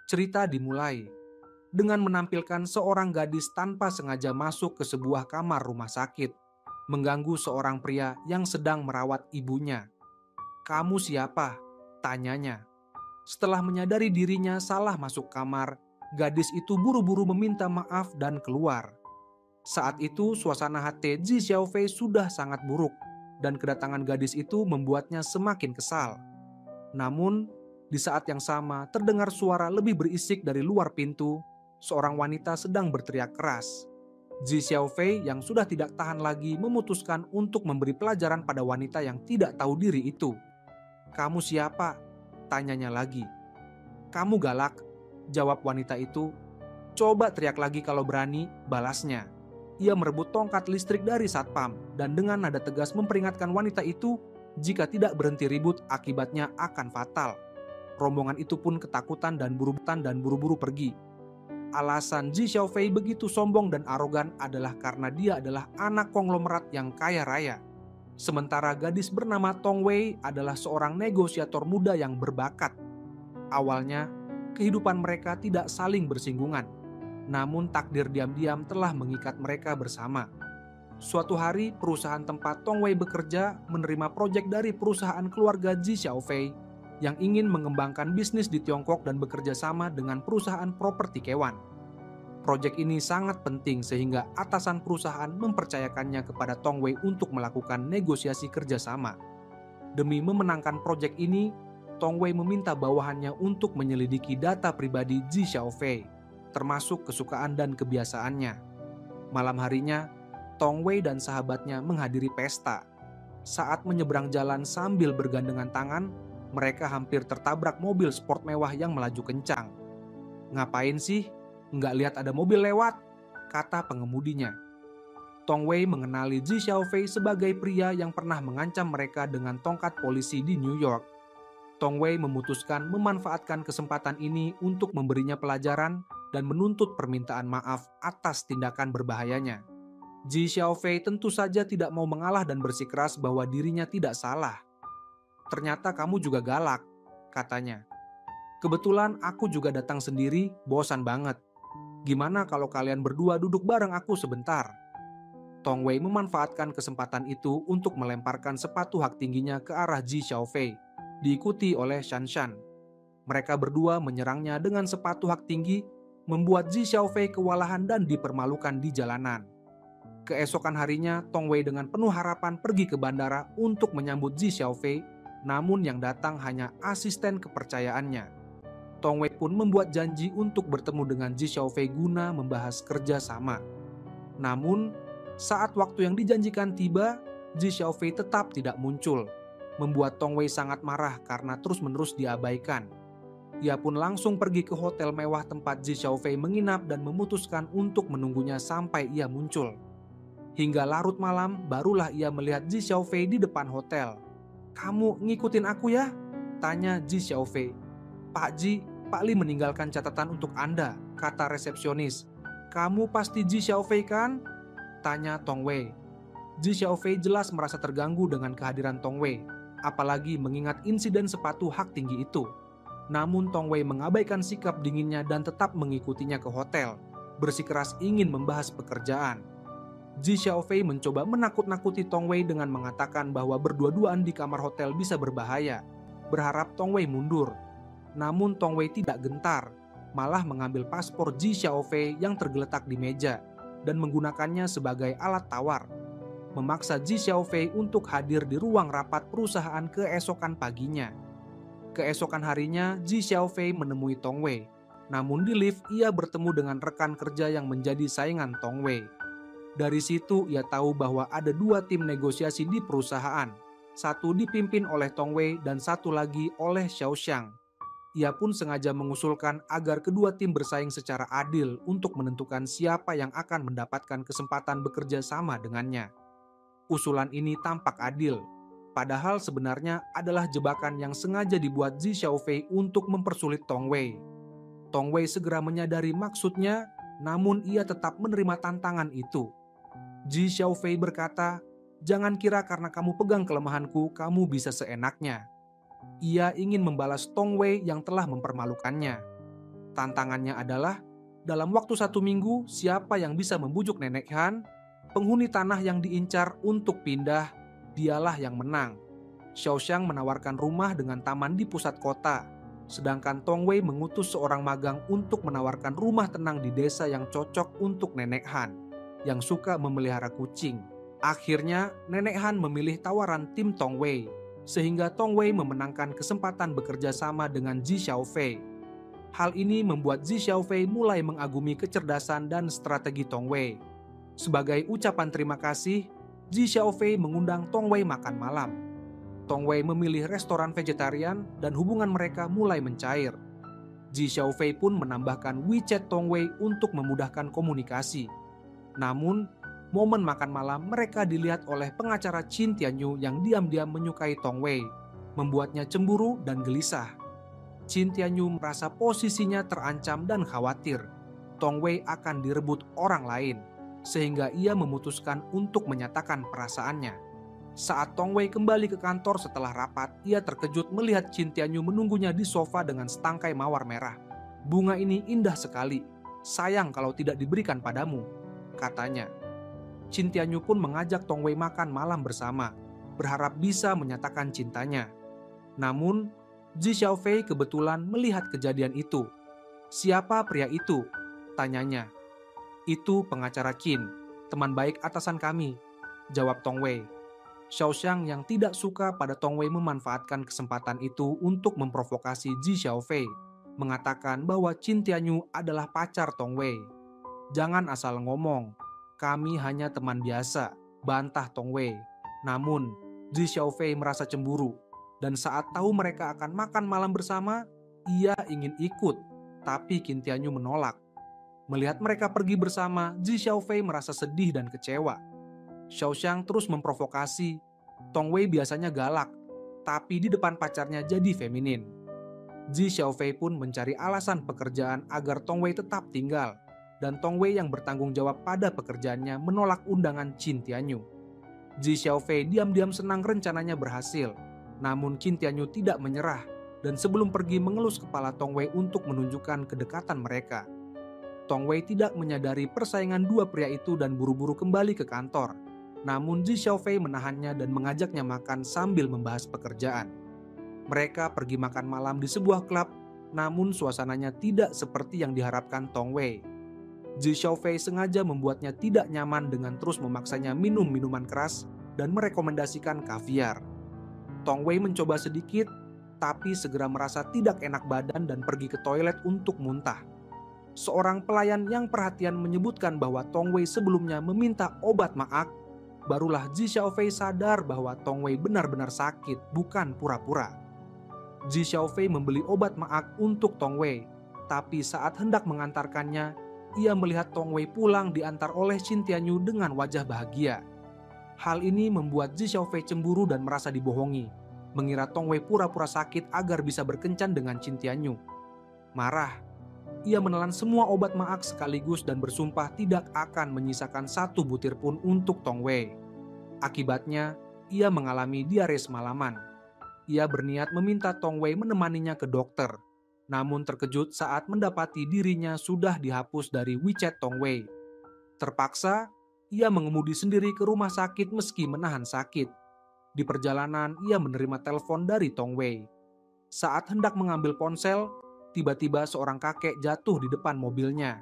Cerita dimulai dengan menampilkan seorang gadis tanpa sengaja masuk ke sebuah kamar rumah sakit, mengganggu seorang pria yang sedang merawat ibunya. "Kamu siapa?" tanyanya. Setelah menyadari dirinya salah masuk kamar, gadis itu buru-buru meminta maaf dan keluar. Saat itu suasana hati Ji Xiaofei sudah sangat buruk dan kedatangan gadis itu membuatnya semakin kesal. Namun, di saat yang sama terdengar suara lebih berisik dari luar pintu. Seorang wanita sedang berteriak keras. Ji Xiaofei yang sudah tidak tahan lagi memutuskan untuk memberi pelajaran pada wanita yang tidak tahu diri itu. "Kamu siapa?" tanyanya lagi. "Kamu galak," jawab wanita itu. "Coba teriak lagi kalau berani," balasnya. Ia merebut tongkat listrik dari satpam dan dengan nada tegas memperingatkan wanita itu jika tidak berhenti ribut akibatnya akan fatal. Rombongan itu pun ketakutan dan buru-buru pergi. Alasan Ji Xiaofei begitu sombong dan arogan adalah karena dia adalah anak konglomerat yang kaya raya. Sementara gadis bernama Tong Wei adalah seorang negosiator muda yang berbakat. Awalnya, kehidupan mereka tidak saling bersinggungan. Namun takdir diam-diam telah mengikat mereka bersama. Suatu hari, perusahaan tempat Tong Wei bekerja menerima proyek dari perusahaan keluarga Ji Xiaofei yang ingin mengembangkan bisnis di Tiongkok dan bekerja sama dengan perusahaan properti kewan. Proyek ini sangat penting sehingga atasan perusahaan mempercayakannya kepada Tong Wei untuk melakukan negosiasi kerjasama. Demi memenangkan proyek ini, Tong Wei meminta bawahannya untuk menyelidiki data pribadi Ji Xiaofei, termasuk kesukaan dan kebiasaannya. Malam harinya, Tong Wei dan sahabatnya menghadiri pesta. Saat menyeberang jalan sambil bergandengan tangan, mereka hampir tertabrak mobil sport mewah yang melaju kencang. "Ngapain sih? Nggak lihat ada mobil lewat?" kata pengemudinya. Tong Wei mengenali Ji Xiaofei sebagai pria yang pernah mengancam mereka dengan tongkat polisi di New York. Tong Wei memutuskan memanfaatkan kesempatan ini untuk memberinya pelajaran dan menuntut permintaan maaf atas tindakan berbahayanya. Ji Xiaofei tentu saja tidak mau mengalah dan bersikeras bahwa dirinya tidak salah. "Ternyata kamu juga galak," katanya. "Kebetulan aku juga datang sendiri, bosan banget. Gimana kalau kalian berdua duduk bareng aku sebentar?" Tong Wei memanfaatkan kesempatan itu untuk melemparkan sepatu hak tingginya ke arah Ji Xiaofei, diikuti oleh Shan Shan. Mereka berdua menyerangnya dengan sepatu hak tinggi, membuat Ji Xiaofei kewalahan dan dipermalukan di jalanan. Keesokan harinya, Tong Wei dengan penuh harapan pergi ke bandara untuk menyambut Ji Xiaofei, namun yang datang hanya asisten kepercayaannya. Tong Wei pun membuat janji untuk bertemu dengan Ji Xiaofei guna membahas kerja sama. Namun, saat waktu yang dijanjikan tiba, Ji Xiaofei tetap tidak muncul, membuat Tong Wei sangat marah karena terus-menerus diabaikan. Ia pun langsung pergi ke hotel mewah tempat Ji Xiaofei menginap dan memutuskan untuk menunggunya sampai ia muncul. Hingga larut malam, barulah ia melihat Ji Xiaofei di depan hotel. "Kamu ngikutin aku ya?" tanya Ji Xiaofei. "Pak Ji, Pak Li meninggalkan catatan untuk Anda," kata resepsionis. "Kamu pasti Ji Xiaofei kan?" tanya Tong Wei. Ji Xiaofei jelas merasa terganggu dengan kehadiran Tong Wei, apalagi mengingat insiden sepatu hak tinggi itu. Namun Tong Wei mengabaikan sikap dinginnya dan tetap mengikutinya ke hotel, bersikeras ingin membahas pekerjaan. Ji Xiaofei mencoba menakut-nakuti Tong Wei dengan mengatakan bahwa berdua-duaan di kamar hotel bisa berbahaya, berharap Tong Wei mundur. Namun Tong Wei tidak gentar, malah mengambil paspor Ji Xiaofei yang tergeletak di meja dan menggunakannya sebagai alat tawar, memaksa Ji Xiaofei untuk hadir di ruang rapat perusahaan keesokan paginya. Keesokan harinya, Ji Xiaofei menemui Tong Wei. Namun di lift, ia bertemu dengan rekan kerja yang menjadi saingan Tong Wei. Dari situ ia tahu bahwa ada dua tim negosiasi di perusahaan. Satu dipimpin oleh Tong Wei dan satu lagi oleh Xiao Xiang. Ia pun sengaja mengusulkan agar kedua tim bersaing secara adil untuk menentukan siapa yang akan mendapatkan kesempatan bekerja sama dengannya. Usulan ini tampak adil, padahal sebenarnya adalah jebakan yang sengaja dibuat Ji Xiaofei untuk mempersulit Tong Wei. Tong Wei segera menyadari maksudnya, namun ia tetap menerima tantangan itu. Ji Xiaofei berkata, "Jangan kira karena kamu pegang kelemahanku, kamu bisa seenaknya." Ia ingin membalas Tong Wei yang telah mempermalukannya. Tantangannya adalah, dalam waktu 1 minggu, siapa yang bisa membujuk Nenek Han, penghuni tanah yang diincar untuk pindah, dialah yang menang. Xiaoxiang menawarkan rumah dengan taman di pusat kota, sedangkan Tong Wei mengutus seorang magang untuk menawarkan rumah tenang di desa yang cocok untuk Nenek Han, yang suka memelihara kucing. Akhirnya, Nenek Han memilih tawaran tim Tong Wei, sehingga Tong Wei memenangkan kesempatan bekerja sama dengan Ji Xiaofei. Hal ini membuat Ji Xiaofei mulai mengagumi kecerdasan dan strategi Tong Wei. Sebagai ucapan terima kasih, Ji Xiaofei mengundang Tong Wei makan malam. Tong Wei memilih restoran vegetarian dan hubungan mereka mulai mencair. Ji Xiaofei pun menambahkan WeChat Tong Wei untuk memudahkan komunikasi. Namun, momen makan malam mereka dilihat oleh pengacara Qin Tianyu yang diam-diam menyukai Tong Wei, membuatnya cemburu dan gelisah. Qin Tianyu merasa posisinya terancam dan khawatir Tong Wei akan direbut orang lain, sehingga ia memutuskan untuk menyatakan perasaannya. Saat Tong Wei kembali ke kantor setelah rapat, ia terkejut melihat Qin Tianyu menunggunya di sofa dengan setangkai mawar merah. "Bunga ini indah sekali, sayang kalau tidak diberikan padamu," katanya. Qin Tianyu pun mengajak Tong Wei makan malam bersama, berharap bisa menyatakan cintanya. Namun, Ji Xiaofei kebetulan melihat kejadian itu. "Siapa pria itu?" tanyanya. "Itu pengacara Qin, teman baik atasan kami," jawab Tong Wei. Xiaoxiang yang tidak suka pada Tong Wei memanfaatkan kesempatan itu untuk memprovokasi Ji Xiaofei, mengatakan bahwa Qin Tianyu adalah pacar Tong Wei. "Jangan asal ngomong, kami hanya teman biasa," bantah Tong Wei. Namun, Ji Xiaofei merasa cemburu, dan saat tahu mereka akan makan malam bersama, ia ingin ikut, tapi Qin Tianyu menolak. Melihat mereka pergi bersama, Ji Xiaofei merasa sedih dan kecewa. Xiaoxiang terus memprovokasi. Tong Wei biasanya galak, tapi di depan pacarnya jadi feminin. Ji Xiaofei pun mencari alasan pekerjaan agar Tong Wei tetap tinggal, dan Tong Wei yang bertanggung jawab pada pekerjaannya menolak undangan Qin Tianyu. Ji Xiaofei diam-diam senang rencananya berhasil, namun Qin Tianyu tidak menyerah, dan sebelum pergi mengelus kepala Tong Wei untuk menunjukkan kedekatan mereka. Tong Wei tidak menyadari persaingan dua pria itu dan buru-buru kembali ke kantor. Namun Ji Xiaofei menahannya dan mengajaknya makan sambil membahas pekerjaan. Mereka pergi makan malam di sebuah klub, namun suasananya tidak seperti yang diharapkan Tong Wei. Ji Xiaofei sengaja membuatnya tidak nyaman dengan terus memaksanya minum minuman keras dan merekomendasikan kaviar. Tong Wei mencoba sedikit, tapi segera merasa tidak enak badan dan pergi ke toilet untuk muntah. Seorang pelayan yang perhatian menyebutkan bahwa Tong Wei sebelumnya meminta obat maag. Barulah Ji Xiaofei sadar bahwa Tong Wei benar-benar sakit, bukan pura-pura. Ji Xiaofei membeli obat maag untuk Tong Wei, tapi saat hendak mengantarkannya, ia melihat Tong Wei pulang diantar oleh Qin Tianyu dengan wajah bahagia. Hal ini membuat Ji Xiaofei cemburu dan merasa dibohongi, mengira Tong Wei pura-pura sakit agar bisa berkencan dengan Qin Tianyu. Marah, ia menelan semua obat maag sekaligus dan bersumpah tidak akan menyisakan satu butir pun untuk Tong Wei. Akibatnya, ia mengalami diare semalaman. Ia berniat meminta Tong Wei menemaninya ke dokter, namun terkejut saat mendapati dirinya sudah dihapus dari WeChat Tong Wei. Terpaksa, ia mengemudi sendiri ke rumah sakit meski menahan sakit. Di perjalanan, ia menerima telepon dari Tong Wei. Saat hendak mengambil ponsel, tiba-tiba seorang kakek jatuh di depan mobilnya.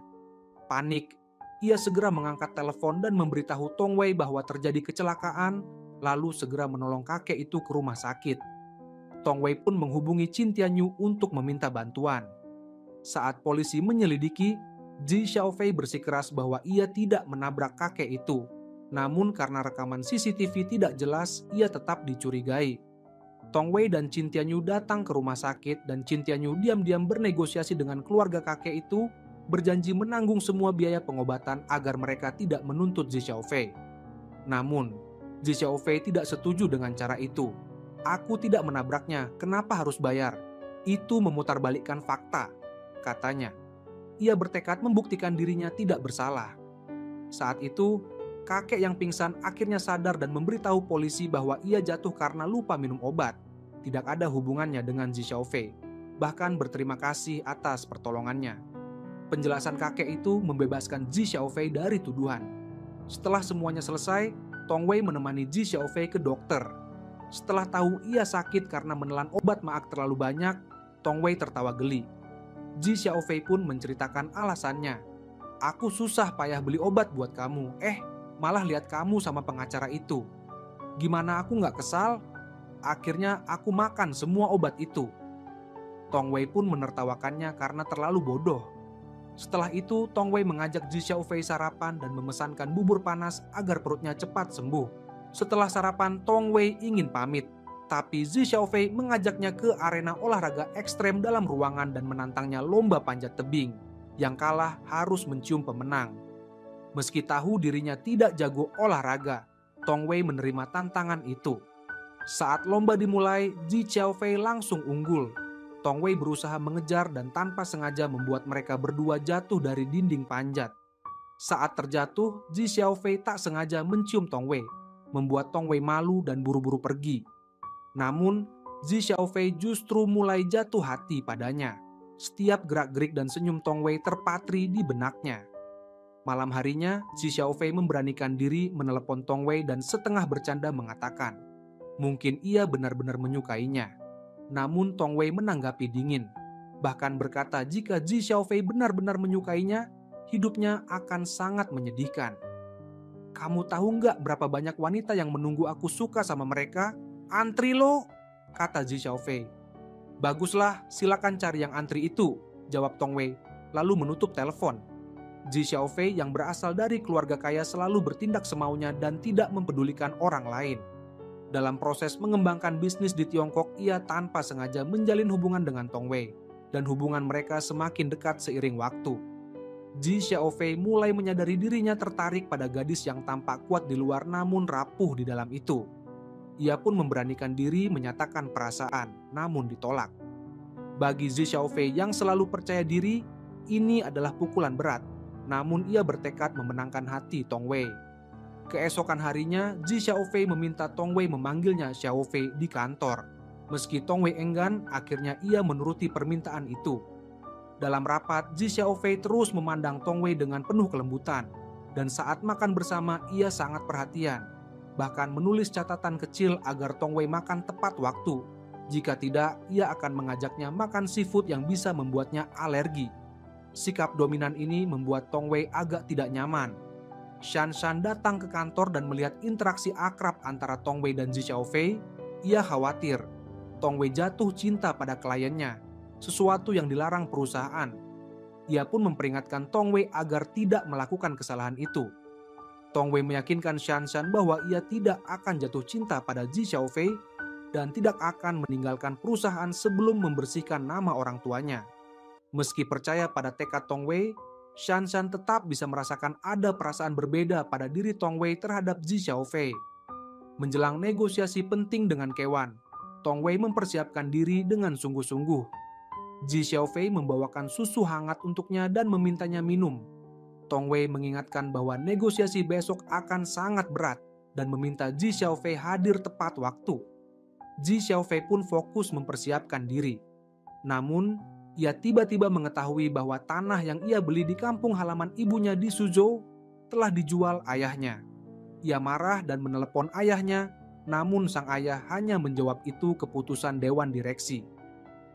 Panik, ia segera mengangkat telepon dan memberitahu Tong Wei bahwa terjadi kecelakaan, lalu segera menolong kakek itu ke rumah sakit. Tong Wei pun menghubungi Qin Tianyu untuk meminta bantuan. Saat polisi menyelidiki, Ji Xiaofei bersikeras bahwa ia tidak menabrak kakek itu. Namun karena rekaman CCTV tidak jelas, ia tetap dicurigai. Tong Wei dan Qin Tianyu datang ke rumah sakit dan Qin Tianyu diam-diam bernegosiasi dengan keluarga kakek itu, berjanji menanggung semua biaya pengobatan agar mereka tidak menuntut Ji Xiaofei. Namun, Ji Xiaofei tidak setuju dengan cara itu. "Aku tidak menabraknya, kenapa harus bayar? Itu memutarbalikkan fakta," katanya. Ia bertekad membuktikan dirinya tidak bersalah. Saat itu, kakek yang pingsan akhirnya sadar dan memberitahu polisi bahwa ia jatuh karena lupa minum obat. Tidak ada hubungannya dengan Ji Xiaofei. bahkan berterima kasih atas pertolongannya. Penjelasan kakek itu membebaskan Ji Xiaofei dari tuduhan. Setelah semuanya selesai, Tong Wei menemani Ji Xiaofei ke dokter. Setelah tahu ia sakit karena menelan obat maak terlalu banyak, Tong Wei tertawa geli. Ji Xiaofei pun menceritakan alasannya. Aku susah payah beli obat buat kamu, malah lihat kamu sama pengacara itu. Gimana aku nggak kesal? Akhirnya aku makan semua obat itu. Tong Wei pun menertawakannya karena terlalu bodoh. Setelah itu, Tong Wei mengajak Ji Xiaofei sarapan dan memesankan bubur panas agar perutnya cepat sembuh. Setelah sarapan, Tong Wei ingin pamit, tapi Ji Xiaofei mengajaknya ke arena olahraga ekstrem dalam ruangan dan menantangnya lomba panjat tebing. Yang kalah harus mencium pemenang. Meski tahu dirinya tidak jago olahraga, Tong Wei menerima tantangan itu. Saat lomba dimulai, Ji Xiaofei langsung unggul. Tong Wei berusaha mengejar dan tanpa sengaja membuat mereka berdua jatuh dari dinding panjat. Saat terjatuh, Ji Xiaofei tak sengaja mencium Tong Wei, membuat Tong Wei malu dan buru-buru pergi. Namun, Ji Xiaofei justru mulai jatuh hati padanya. Setiap gerak-gerik dan senyum Tong Wei terpatri di benaknya. Malam harinya, Ji Xiaofei memberanikan diri menelepon Tong Wei dan setengah bercanda mengatakan, mungkin ia benar-benar menyukainya. Namun Tong Wei menanggapi dingin, bahkan berkata jika Ji Xiaofei benar-benar menyukainya, hidupnya akan sangat menyedihkan. Kamu tahu nggak berapa banyak wanita yang menunggu aku suka sama mereka? Antri lo, kata Ji Xiaofei. Baguslah, silakan cari yang antri itu, jawab Tong Wei, lalu menutup telepon. Ji Xiaofei yang berasal dari keluarga kaya selalu bertindak semaunya dan tidak mempedulikan orang lain. Dalam proses mengembangkan bisnis di Tiongkok, ia tanpa sengaja menjalin hubungan dengan Tong Wei, dan hubungan mereka semakin dekat seiring waktu. Ji Xiaofei mulai menyadari dirinya tertarik pada gadis yang tampak kuat di luar namun rapuh di dalam itu. Ia pun memberanikan diri menyatakan perasaan, namun ditolak. Bagi Ji Xiaofei yang selalu percaya diri, ini adalah pukulan berat, namun ia bertekad memenangkan hati Tong Wei. Keesokan harinya, Ji Xiaofei meminta Tong Wei memanggilnya Xiaofei di kantor. Meski Tong Wei enggan, akhirnya ia menuruti permintaan itu. Dalam rapat, Ji Xiaofei terus memandang Tong Wei dengan penuh kelembutan. Dan saat makan bersama, ia sangat perhatian. Bahkan menulis catatan kecil agar Tong Wei makan tepat waktu. Jika tidak, ia akan mengajaknya makan seafood yang bisa membuatnya alergi. Sikap dominan ini membuat Tong Wei agak tidak nyaman. Shan Shan datang ke kantor dan melihat interaksi akrab antara Tong Wei dan Ji Xiaofei. Ia khawatir Tong Wei jatuh cinta pada kliennya, sesuatu yang dilarang perusahaan. Ia pun memperingatkan Tong Wei agar tidak melakukan kesalahan itu. Tong Wei meyakinkan Shan Shan bahwa ia tidak akan jatuh cinta pada Ji Xiaofei dan tidak akan meninggalkan perusahaan sebelum membersihkan nama orang tuanya. Meski percaya pada tekad Tong Wei, Shan Shan tetap bisa merasakan ada perasaan berbeda pada diri Tong Wei terhadap Ji Xiaofei. Menjelang negosiasi penting dengan Kewan, Tong Wei mempersiapkan diri dengan sungguh-sungguh. Ji Xiaofei membawakan susu hangat untuknya dan memintanya minum. Tong Wei mengingatkan bahwa negosiasi besok akan sangat berat dan meminta Ji Xiaofei hadir tepat waktu. Ji Xiaofei pun fokus mempersiapkan diri. Namun, ia tiba-tiba mengetahui bahwa tanah yang ia beli di kampung halaman ibunya di Suzhou telah dijual ayahnya. Ia marah dan menelepon ayahnya, namun sang ayah hanya menjawab itu keputusan dewan direksi.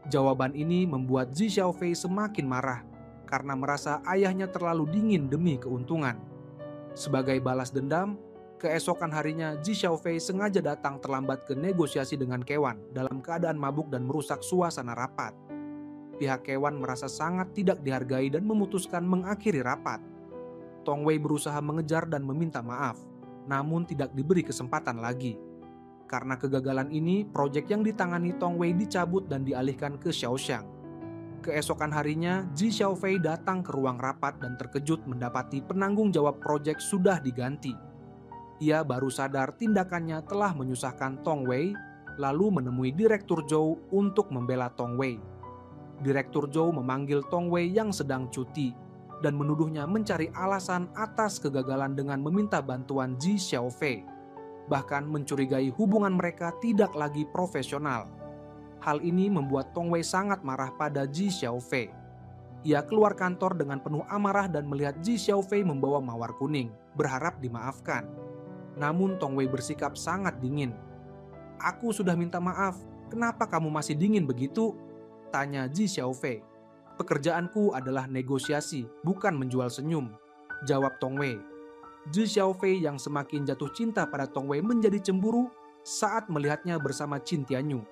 Jawaban ini membuat Ji Xiaofei semakin marah karena merasa ayahnya terlalu dingin demi keuntungan. Sebagai balas dendam, keesokan harinya Ji Xiaofei sengaja datang terlambat ke negosiasi dengan Kewan dalam keadaan mabuk dan merusak suasana rapat. Pihak Kewan merasa sangat tidak dihargai dan memutuskan mengakhiri rapat. Tong Wei berusaha mengejar dan meminta maaf, namun tidak diberi kesempatan lagi. Karena kegagalan ini, proyek yang ditangani Tong Wei dicabut dan dialihkan ke Xiaoxiang. Keesokan harinya, Ji Xiaofei datang ke ruang rapat dan terkejut mendapati penanggung jawab proyek sudah diganti. Ia baru sadar tindakannya telah menyusahkan Tong Wei, lalu menemui Direktur Zhou untuk membela Tong Wei. Direktur Zhou memanggil Tong Wei yang sedang cuti dan menuduhnya mencari alasan atas kegagalan dengan meminta bantuan Ji Xiaofei. Bahkan mencurigai hubungan mereka tidak lagi profesional. Hal ini membuat Tong Wei sangat marah pada Ji Xiaofei. Ia keluar kantor dengan penuh amarah dan melihat Ji Xiaofei membawa mawar kuning, berharap dimaafkan. Namun Tong Wei bersikap sangat dingin. "Aku sudah minta maaf, kenapa kamu masih dingin begitu?" tanya Ji Xiaofei. "Pekerjaanku adalah negosiasi, bukan menjual senyum," jawab Tong Wei. Ji Xiaofei yang semakin jatuh cinta pada Tong Wei menjadi cemburu saat melihatnya bersama Qin Tianyu.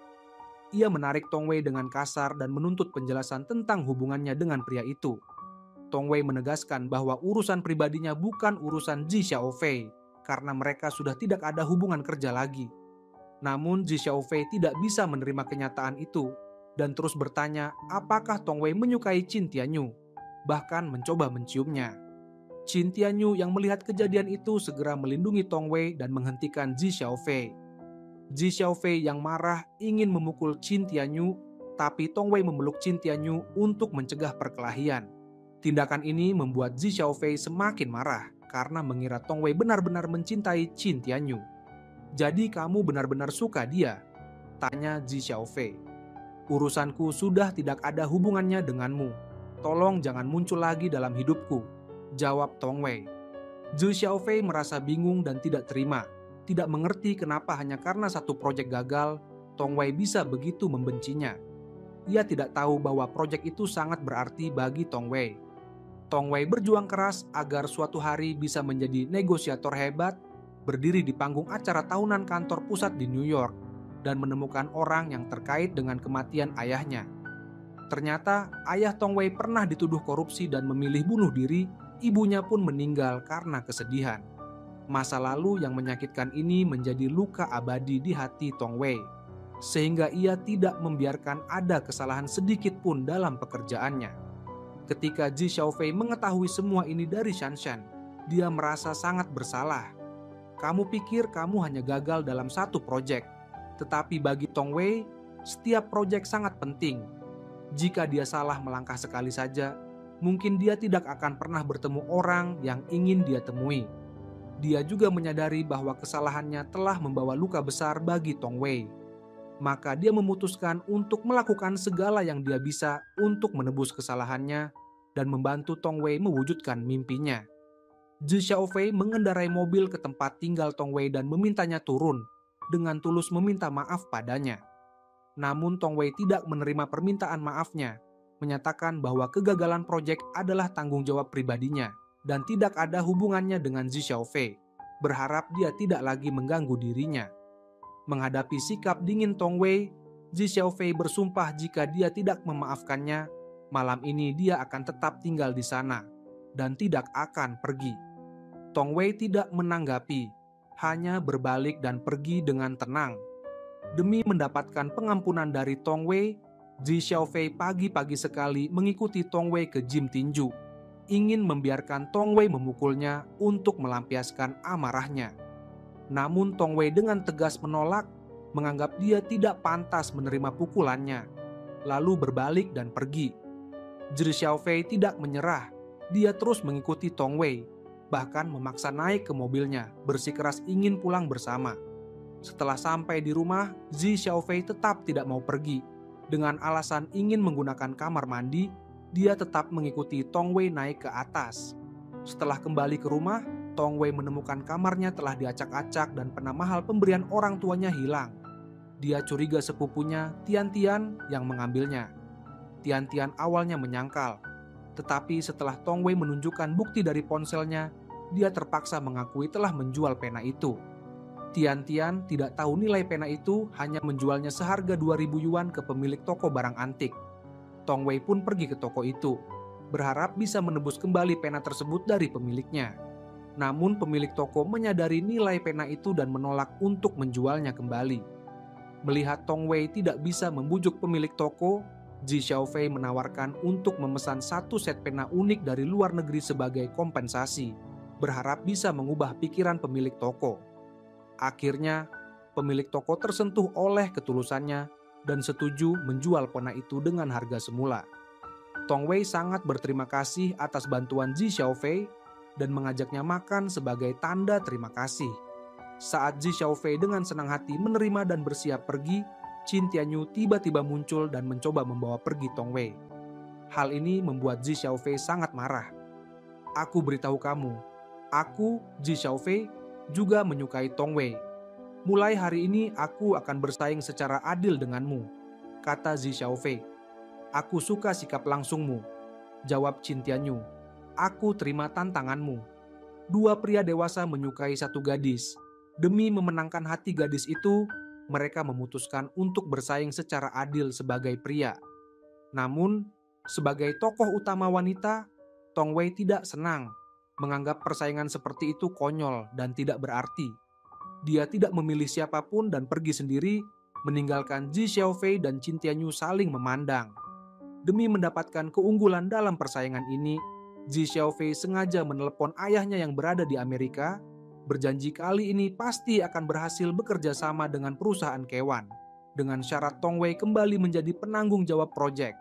Ia menarik Tong Wei dengan kasar dan menuntut penjelasan tentang hubungannya dengan pria itu. Tong Wei menegaskan bahwa urusan pribadinya bukan urusan Ji Xiaofei karena mereka sudah tidak ada hubungan kerja lagi. Namun Ji Xiaofei tidak bisa menerima kenyataan itu dan terus bertanya apakah Tong Wei menyukai Qin Tianyu, bahkan mencoba menciumnya. Qin Tianyu yang melihat kejadian itu segera melindungi Tong Wei dan menghentikan Ji Xiaofei. Ji Xiaofei yang marah ingin memukul Qin Tianyu, tapi Tong Wei memeluk Qin Tianyu untuk mencegah perkelahian. Tindakan ini membuat Ji Xiaofei semakin marah karena mengira Tong Wei benar-benar mencintai Qin Tianyu. "Jadi kamu benar-benar suka dia?" tanya Ji Xiaofei. "Urusanku sudah tidak ada hubungannya denganmu. Tolong jangan muncul lagi dalam hidupku," jawab Tong Wei. Ji Xiaofei merasa bingung dan tidak terima. Tidak mengerti kenapa hanya karena satu proyek gagal, Tong Wei bisa begitu membencinya. Ia tidak tahu bahwa proyek itu sangat berarti bagi Tong Wei. Tong Wei berjuang keras agar suatu hari bisa menjadi negosiator hebat, berdiri di panggung acara tahunan kantor pusat di New York, dan menemukan orang yang terkait dengan kematian ayahnya. Ternyata ayah Tong Wei pernah dituduh korupsi dan memilih bunuh diri, ibunya pun meninggal karena kesedihan. Masa lalu yang menyakitkan ini menjadi luka abadi di hati Tong Wei, sehingga ia tidak membiarkan ada kesalahan sedikit pun dalam pekerjaannya. Ketika Ji Xiaofei mengetahui semua ini dari Shanshan, dia merasa sangat bersalah. "Kamu pikir kamu hanya gagal dalam satu proyek, tetapi bagi Tong Wei, setiap proyek sangat penting. Jika dia salah melangkah sekali saja, mungkin dia tidak akan pernah bertemu orang yang ingin dia temui." Dia juga menyadari bahwa kesalahannya telah membawa luka besar bagi Tong Wei. Maka dia memutuskan untuk melakukan segala yang dia bisa untuk menebus kesalahannya dan membantu Tong Wei mewujudkan mimpinya. Ji Xiaofei mengendarai mobil ke tempat tinggal Tong Wei dan memintanya turun dengan tulus meminta maaf padanya. Namun Tong Wei tidak menerima permintaan maafnya, menyatakan bahwa kegagalan proyek adalah tanggung jawab pribadinya dan tidak ada hubungannya dengan Ji Xiaofei, berharap dia tidak lagi mengganggu dirinya. Menghadapi sikap dingin Tong Wei, Ji Xiaofei bersumpah jika dia tidak memaafkannya, malam ini dia akan tetap tinggal di sana dan tidak akan pergi. Tong Wei tidak menanggapi, hanya berbalik dan pergi dengan tenang. Demi mendapatkan pengampunan dari Tong Wei, Ji Xiaofei pagi-pagi sekali mengikuti Tong Wei ke gym tinju, ingin membiarkan Tong Wei memukulnya untuk melampiaskan amarahnya. Namun Tong Wei dengan tegas menolak, menganggap dia tidak pantas menerima pukulannya, lalu berbalik dan pergi. Ji Xiaofei tidak menyerah, dia terus mengikuti Tong Wei, bahkan memaksa naik ke mobilnya, bersikeras ingin pulang bersama. Setelah sampai di rumah, Ji Xiaofei tetap tidak mau pergi. Dengan alasan ingin menggunakan kamar mandi, dia tetap mengikuti Tong Wei naik ke atas. Setelah kembali ke rumah, Tong Wei menemukan kamarnya telah diacak-acak dan pena mahal pemberian orang tuanya hilang. Dia curiga sepupunya, Tian Tian, yang mengambilnya. Tian Tian awalnya menyangkal, tetapi setelah Tong Wei menunjukkan bukti dari ponselnya, dia terpaksa mengakui telah menjual pena itu. Tian Tian tidak tahu nilai pena itu, hanya menjualnya seharga 2.000 yuan ke pemilik toko barang antik. Tong Wei pun pergi ke toko itu, berharap bisa menebus kembali pena tersebut dari pemiliknya. Namun pemilik toko menyadari nilai pena itu dan menolak untuk menjualnya kembali. Melihat Tong Wei tidak bisa membujuk pemilik toko, Ji Xiaofei menawarkan untuk memesan satu set pena unik dari luar negeri sebagai kompensasi, berharap bisa mengubah pikiran pemilik toko. Akhirnya, pemilik toko tersentuh oleh ketulusannya dan setuju menjual pena itu dengan harga semula. Tong Wei sangat berterima kasih atas bantuan Ji Xiaofei dan mengajaknya makan sebagai tanda terima kasih. Saat Ji Xiaofei dengan senang hati menerima dan bersiap pergi, Qin Tianyu tiba-tiba muncul dan mencoba membawa pergi Tong Wei. Hal ini membuat Ji Xiaofei sangat marah. Aku beritahu kamu, aku, Ji Xiaofei, juga menyukai Tong Wei. Mulai hari ini aku akan bersaing secara adil denganmu, kata Ji Xiaofei. Aku suka sikap langsungmu, jawab Qin Tianyu. Aku terima tantanganmu. Dua pria dewasa menyukai satu gadis. Demi memenangkan hati gadis itu, mereka memutuskan untuk bersaing secara adil sebagai pria. Namun, sebagai tokoh utama wanita, Tong Wei tidak senang, menganggap persaingan seperti itu konyol dan tidak berarti. Dia tidak memilih siapapun dan pergi sendiri, meninggalkan Ji Xiaofei dan Qin Tianyu saling memandang. Demi mendapatkan keunggulan dalam persaingan ini, Ji Xiaofei sengaja menelepon ayahnya yang berada di Amerika, berjanji kali ini pasti akan berhasil bekerja sama dengan perusahaan kewan, dengan syarat Tong Wei kembali menjadi penanggung jawab proyek.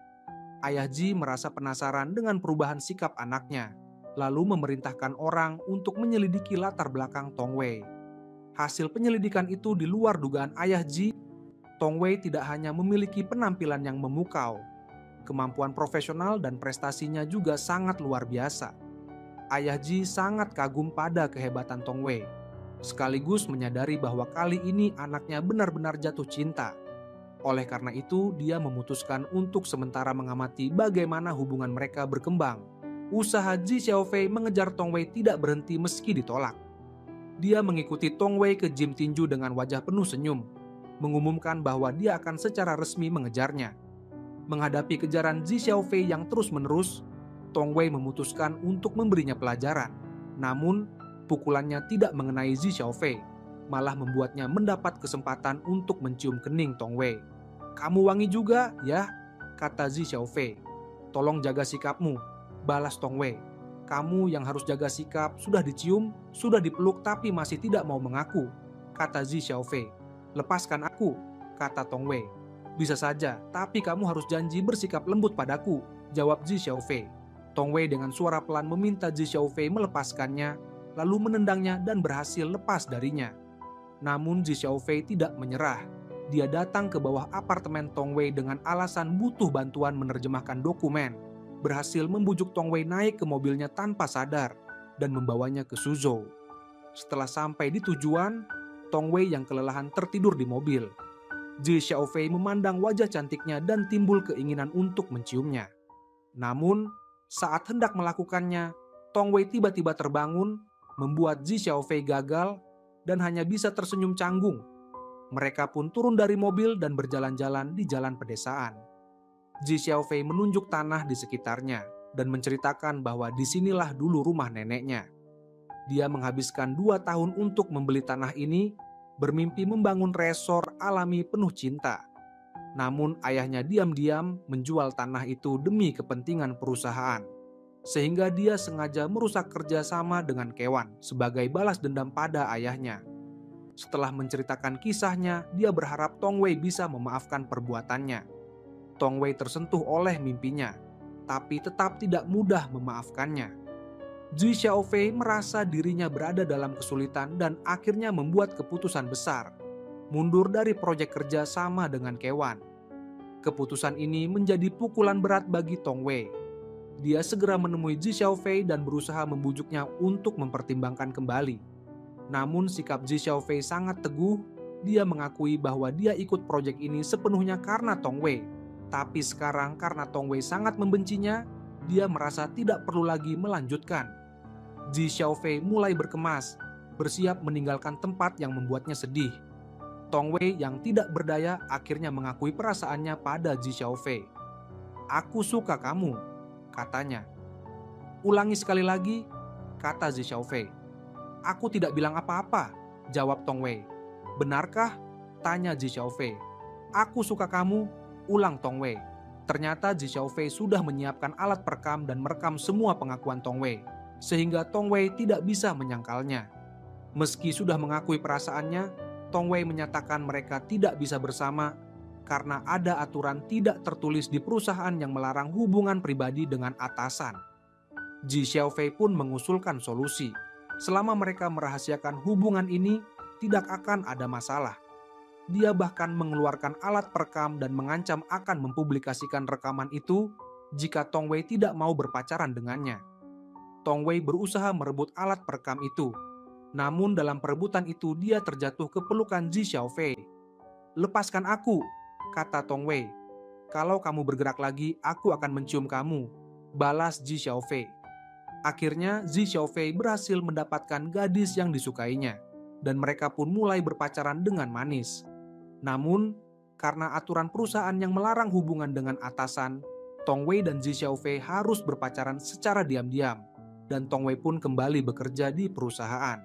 Ayah Ji merasa penasaran dengan perubahan sikap anaknya, lalu memerintahkan orang untuk menyelidiki latar belakang Tong Wei. Hasil penyelidikan itu di luar dugaan ayah Ji. Tong Wei tidak hanya memiliki penampilan yang memukau, kemampuan profesional dan prestasinya juga sangat luar biasa. Ayah Ji sangat kagum pada kehebatan Tong Wei, sekaligus menyadari bahwa kali ini anaknya benar-benar jatuh cinta. Oleh karena itu, dia memutuskan untuk sementara mengamati bagaimana hubungan mereka berkembang. Usaha Ji Xiaofei mengejar Tong Wei tidak berhenti meski ditolak. Dia mengikuti Tong Wei ke gym tinju dengan wajah penuh senyum, mengumumkan bahwa dia akan secara resmi mengejarnya. Menghadapi kejaran Ji Xiaofei yang terus-menerus, Tong Wei memutuskan untuk memberinya pelajaran. Namun, pukulannya tidak mengenai Ji Xiaofei, malah membuatnya mendapat kesempatan untuk mencium kening Tong Wei. Kamu wangi juga, ya, kata Ji Xiaofei. Tolong jaga sikapmu, balas Tong Wei. Kamu yang harus jaga sikap, sudah dicium, sudah dipeluk tapi masih tidak mau mengaku, kata Ji Xiaofei. Lepaskan aku, kata Tong Wei. Bisa saja, tapi kamu harus janji bersikap lembut padaku, jawab Ji Xiaofei. Tong Wei dengan suara pelan meminta Ji Xiaofei melepaskannya, lalu menendangnya dan berhasil lepas darinya. Namun Ji Xiaofei tidak menyerah. Dia datang ke bawah apartemen Tong Wei dengan alasan butuh bantuan menerjemahkan dokumen. Berhasil membujuk Tong Wei naik ke mobilnya tanpa sadar dan membawanya ke Suzhou. Setelah sampai di tujuan, Tong Wei yang kelelahan tertidur di mobil. Ji Xiaofei memandang wajah cantiknya dan timbul keinginan untuk menciumnya. Namun, saat hendak melakukannya, Tong Wei tiba-tiba terbangun, membuat Ji Xiaofei gagal dan hanya bisa tersenyum canggung. Mereka pun turun dari mobil dan berjalan-jalan di jalan pedesaan. Ji Xiaofei menunjuk tanah di sekitarnya dan menceritakan bahwa disinilah dulu rumah neneknya. Dia menghabiskan 2 tahun untuk membeli tanah ini, bermimpi membangun resor alami penuh cinta. Namun ayahnya diam-diam menjual tanah itu demi kepentingan perusahaan, sehingga dia sengaja merusak kerjasama dengan kewan sebagai balas dendam pada ayahnya. Setelah menceritakan kisahnya, dia berharap Tong Wei bisa memaafkan perbuatannya. Tong Wei tersentuh oleh mimpinya, tapi tetap tidak mudah memaafkannya. Ji Xiaofei merasa dirinya berada dalam kesulitan dan akhirnya membuat keputusan besar, mundur dari proyek kerja sama dengan kewan. Keputusan ini menjadi pukulan berat bagi Tong Wei. Dia segera menemui Ji Xiaofei dan berusaha membujuknya untuk mempertimbangkan kembali. Namun sikap Ji Xiaofei sangat teguh. Dia mengakui bahwa dia ikut proyek ini sepenuhnya karena Tong Wei. Tapi sekarang karena Tong Wei sangat membencinya, dia merasa tidak perlu lagi melanjutkan. Ji Xiaofei mulai berkemas, bersiap meninggalkan tempat yang membuatnya sedih. Tong Wei yang tidak berdaya akhirnya mengakui perasaannya pada Ji Xiaofei. Aku suka kamu, katanya. Ulangi sekali lagi, kata Ji Xiaofei. Aku tidak bilang apa-apa, jawab Tong Wei. Benarkah? Tanya Ji Xiaofei. Aku suka kamu, ulang Tong Wei. Ternyata Ji Xiaofei sudah menyiapkan alat perekam dan merekam semua pengakuan Tong Wei, sehingga Tong Wei tidak bisa menyangkalnya. Meski sudah mengakui perasaannya, Tong Wei menyatakan mereka tidak bisa bersama karena ada aturan tidak tertulis di perusahaan yang melarang hubungan pribadi dengan atasan. Ji Xiaofei pun mengusulkan solusi. Selama mereka merahasiakan hubungan ini, tidak akan ada masalah. Dia bahkan mengeluarkan alat perekam dan mengancam akan mempublikasikan rekaman itu jika Tong Wei tidak mau berpacaran dengannya. Tong Wei berusaha merebut alat perekam itu. Namun dalam perebutan itu dia terjatuh ke pelukan Ji Xiaofei. "Lepaskan aku," kata Tong Wei. "Kalau kamu bergerak lagi, aku akan mencium kamu," balas Ji Xiaofei. Akhirnya Ji Xiaofei berhasil mendapatkan gadis yang disukainya, dan mereka pun mulai berpacaran dengan manis. Namun, karena aturan perusahaan yang melarang hubungan dengan atasan, Tong Wei dan Ji Xiaofei harus berpacaran secara diam-diam, dan Tong Wei pun kembali bekerja di perusahaan.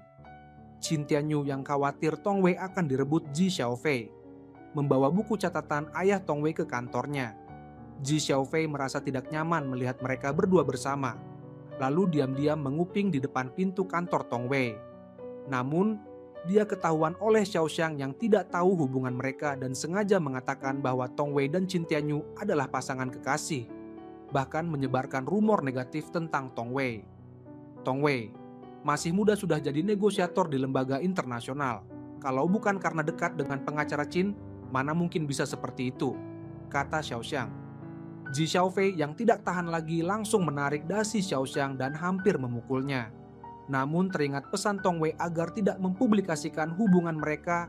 Qin Tianyu yang khawatir Tong Wei akan direbut Ji Xiaofei membawa buku catatan ayah Tong Wei ke kantornya. Ji Xiaofei merasa tidak nyaman melihat mereka berdua bersama, lalu diam-diam menguping di depan pintu kantor Tong Wei. Namun, dia ketahuan oleh Xiaoxiang yang tidak tahu hubungan mereka dan sengaja mengatakan bahwa Tong Wei dan Qin Tianyu adalah pasangan kekasih, bahkan menyebarkan rumor negatif tentang Tong Wei. "Tong Wei, masih muda sudah jadi negosiator di lembaga internasional. Kalau bukan karena dekat dengan pengacara Qin, mana mungkin bisa seperti itu," kata Xiaoxiang. Ji Xiaofei yang tidak tahan lagi langsung menarik dasi Xiaoxiang dan hampir memukulnya. Namun teringat pesan Tong Wei agar tidak mempublikasikan hubungan mereka,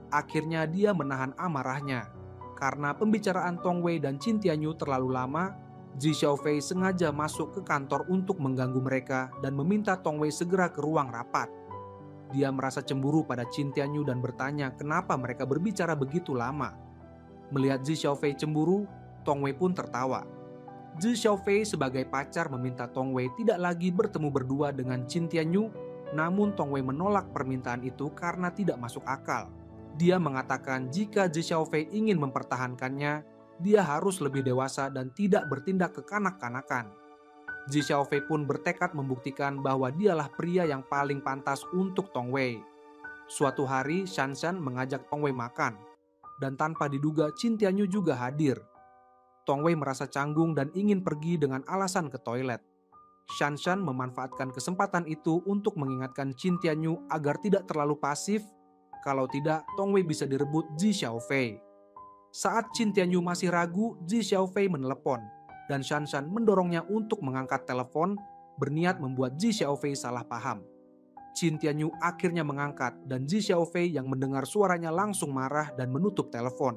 akhirnya dia menahan amarahnya. Karena pembicaraan Tong Wei dan Qin Tianyu terlalu lama, Ji Xiaofei sengaja masuk ke kantor untuk mengganggu mereka dan meminta Tong Wei segera ke ruang rapat. Dia merasa cemburu pada Qin Tianyu dan bertanya kenapa mereka berbicara begitu lama. Melihat Ji Xiaofei cemburu, Tong Wei pun tertawa. Ji Xiaofei sebagai pacar meminta Tong Wei tidak lagi bertemu berdua dengan Qin Tianyu, namun Tong Wei menolak permintaan itu karena tidak masuk akal. Dia mengatakan jika Ji Xiaofei ingin mempertahankannya, dia harus lebih dewasa dan tidak bertindak kekanak-kanakan. Ji Xiaofei pun bertekad membuktikan bahwa dialah pria yang paling pantas untuk Tong Wei. Suatu hari, Shanshan mengajak Tong Wei makan, dan tanpa diduga Qin Tianyu juga hadir. Tong Wei merasa canggung dan ingin pergi dengan alasan ke toilet. Shanshan memanfaatkan kesempatan itu untuk mengingatkan Qin Tianyu agar tidak terlalu pasif, kalau tidak Tong Wei bisa direbut Ji Xiaofei. Saat Qin Tianyu masih ragu, Ji Xiaofei menelepon, dan Shanshan mendorongnya untuk mengangkat telepon, berniat membuat Ji Xiaofei salah paham. Qin Tianyu akhirnya mengangkat, dan Ji Xiaofei yang mendengar suaranya langsung marah dan menutup telepon.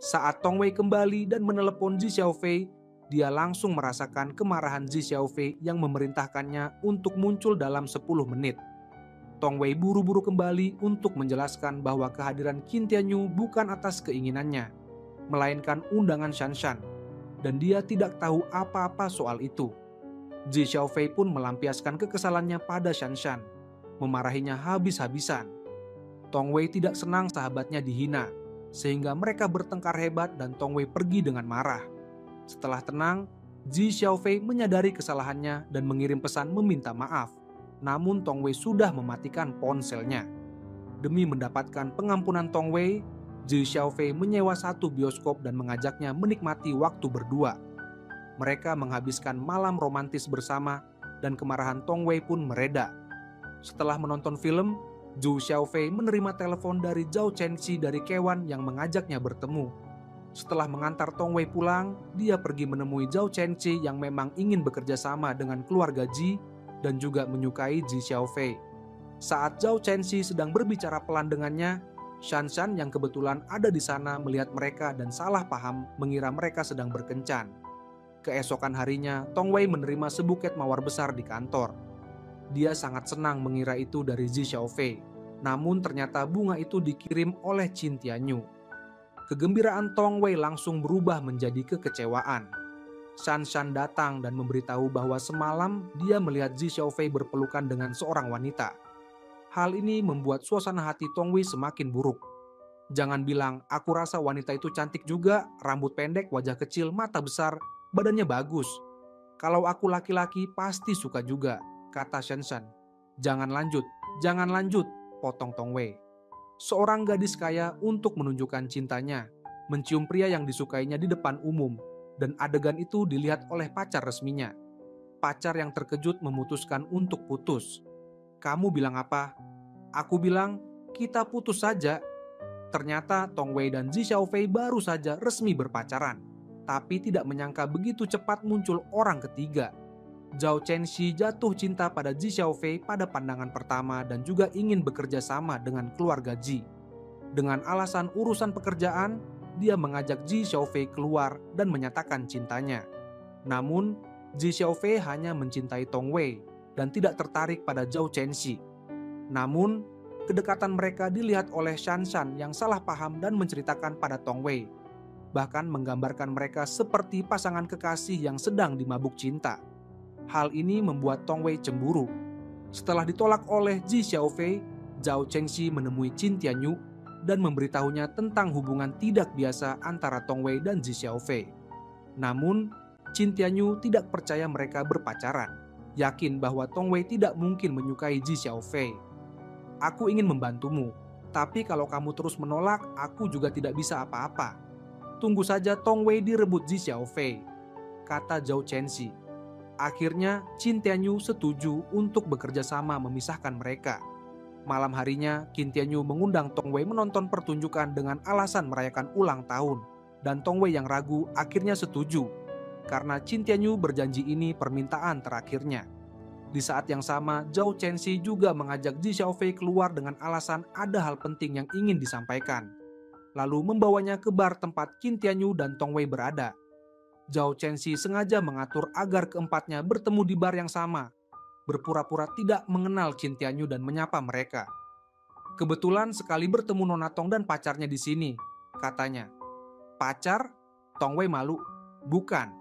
Saat Tong Wei kembali dan menelepon Ji Xiaofei, dia langsung merasakan kemarahan Ji Xiaofei yang memerintahkannya untuk muncul dalam 10 menit. Tong Wei buru-buru kembali untuk menjelaskan bahwa kehadiran Qin Tianyu bukan atas keinginannya, melainkan undangan Shanshan, dan dia tidak tahu apa-apa soal itu. Ji Xiaofei pun melampiaskan kekesalannya pada Shanshan, memarahinya habis-habisan. Tong Wei tidak senang sahabatnya dihina, sehingga mereka bertengkar hebat dan Tong Wei pergi dengan marah. Setelah tenang, Ji Xiaofei menyadari kesalahannya dan mengirim pesan meminta maaf. Namun Tong Wei sudah mematikan ponselnya. Demi mendapatkan pengampunan Tong Wei, Ji Xiaofei menyewa satu bioskop dan mengajaknya menikmati waktu berdua. Mereka menghabiskan malam romantis bersama dan kemarahan Tong Wei pun mereda. Setelah menonton film, Ji Xiaofei menerima telepon dari Zhao Chenxi dari Kewan yang mengajaknya bertemu. Setelah mengantar Tong Wei pulang, dia pergi menemui Zhao Chenxi yang memang ingin bekerja sama dengan keluarga Ji dan juga menyukai Ji Xiaofei. Saat Zhao Chenxi sedang berbicara pelan dengannya, Shanshan yang kebetulan ada di sana melihat mereka dan salah paham mengira mereka sedang berkencan. Keesokan harinya, Tong Wei menerima sebuket mawar besar di kantor. Dia sangat senang mengira itu dari Ji Xiaofei, namun ternyata bunga itu dikirim oleh Qin Tianyu. Kegembiraan Tong Wei langsung berubah menjadi kekecewaan. Shanshan datang dan memberitahu bahwa semalam dia melihat Ji Xiaofei berpelukan dengan seorang wanita. Hal ini membuat suasana hati Tong Wei semakin buruk. "Jangan bilang, aku rasa wanita itu cantik juga, rambut pendek, wajah kecil, mata besar, badannya bagus. Kalau aku laki-laki pasti suka juga," kata Shanshan. Jangan lanjut," potong Tong Wei. Seorang gadis kaya untuk menunjukkan cintanya, mencium pria yang disukainya di depan umum, dan adegan itu dilihat oleh pacar resminya. Pacar yang terkejut memutuskan untuk putus. "Kamu bilang apa?" "Aku bilang, kita putus saja." Ternyata Tong Wei dan Ji Xiaofei baru saja resmi berpacaran, tapi tidak menyangka begitu cepat muncul orang ketiga. Zhao Chenxi jatuh cinta pada Ji Xiaofei pada pandangan pertama dan juga ingin bekerja sama dengan keluarga Ji. Dengan alasan urusan pekerjaan, dia mengajak Ji Xiaofei keluar dan menyatakan cintanya. Namun, Ji Xiaofei hanya mencintai Tong Wei dan tidak tertarik pada Zhao Chenxi. Namun, kedekatan mereka dilihat oleh Shan Shan yang salah paham dan menceritakan pada Tong Wei, bahkan menggambarkan mereka seperti pasangan kekasih yang sedang dimabuk cinta. Hal ini membuat Tong Wei cemburu. Setelah ditolak oleh Ji Xiaofei, Zhao Chenxi menemui Qin Tianyu dan memberitahunya tentang hubungan tidak biasa antara Tong Wei dan Ji Xiaofei. Namun, Qin Tianyu tidak percaya mereka berpacaran, yakin bahwa Tong Wei tidak mungkin menyukai Ji Xiaofei. Aku ingin membantumu, tapi kalau kamu terus menolak, aku juga tidak bisa apa-apa. Tunggu saja Tong Wei direbut Ji Xiaofei, kata Zhao Chenxi. Akhirnya, Qin Tianyu setuju untuk bekerja sama memisahkan mereka. Malam harinya, Qin Tianyu mengundang Tong Wei menonton pertunjukan dengan alasan merayakan ulang tahun, dan Tong Wei yang ragu akhirnya setuju, karena Qin Tianyu berjanji ini permintaan terakhirnya. Di saat yang sama, Zhao Chenxi juga mengajak Ji Xiaofei keluar dengan alasan ada hal penting yang ingin disampaikan, lalu membawanya ke bar tempat Qin Tianyu dan Tong Wei berada. Zhao Chenxi sengaja mengatur agar keempatnya bertemu di bar yang sama, berpura-pura tidak mengenal Qin Tianyu dan menyapa mereka. Kebetulan sekali bertemu Nona Tong dan pacarnya di sini, katanya. Pacar? Tong Wei malu. Bukan.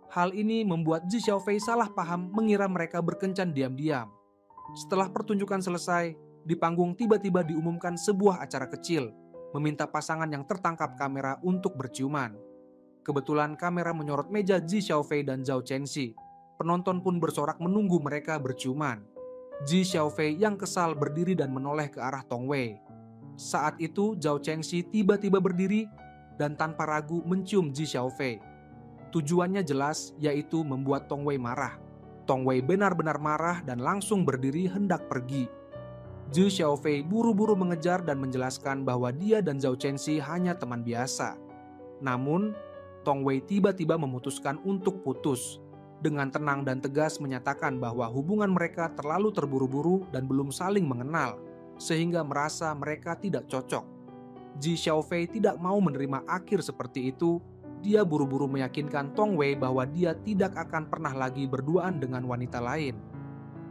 Hal ini membuat Ji Xiaofei salah paham mengira mereka berkencan diam-diam. Setelah pertunjukan selesai, di panggung tiba-tiba diumumkan sebuah acara kecil, meminta pasangan yang tertangkap kamera untuk berciuman. Kebetulan kamera menyorot meja Ji Xiaofei dan Zhao Chenxi. Penonton pun bersorak menunggu mereka berciuman. Ji Xiaofei yang kesal berdiri dan menoleh ke arah Tong Wei. Saat itu Zhao Chenxi tiba-tiba berdiri dan tanpa ragu mencium Ji Xiaofei. Tujuannya jelas, yaitu membuat Tong Wei marah. Tong Wei benar-benar marah dan langsung berdiri hendak pergi. Ji Xiaofei buru-buru mengejar dan menjelaskan bahwa dia dan Zhao Chenxi hanya teman biasa. Namun, Tong Wei tiba-tiba memutuskan untuk putus. Dengan tenang dan tegas menyatakan bahwa hubungan mereka terlalu terburu-buru dan belum saling mengenal, sehingga merasa mereka tidak cocok. Ji Xiaofei tidak mau menerima akhir seperti itu. Dia buru-buru meyakinkan Tong Wei bahwa dia tidak akan pernah lagi berduaan dengan wanita lain.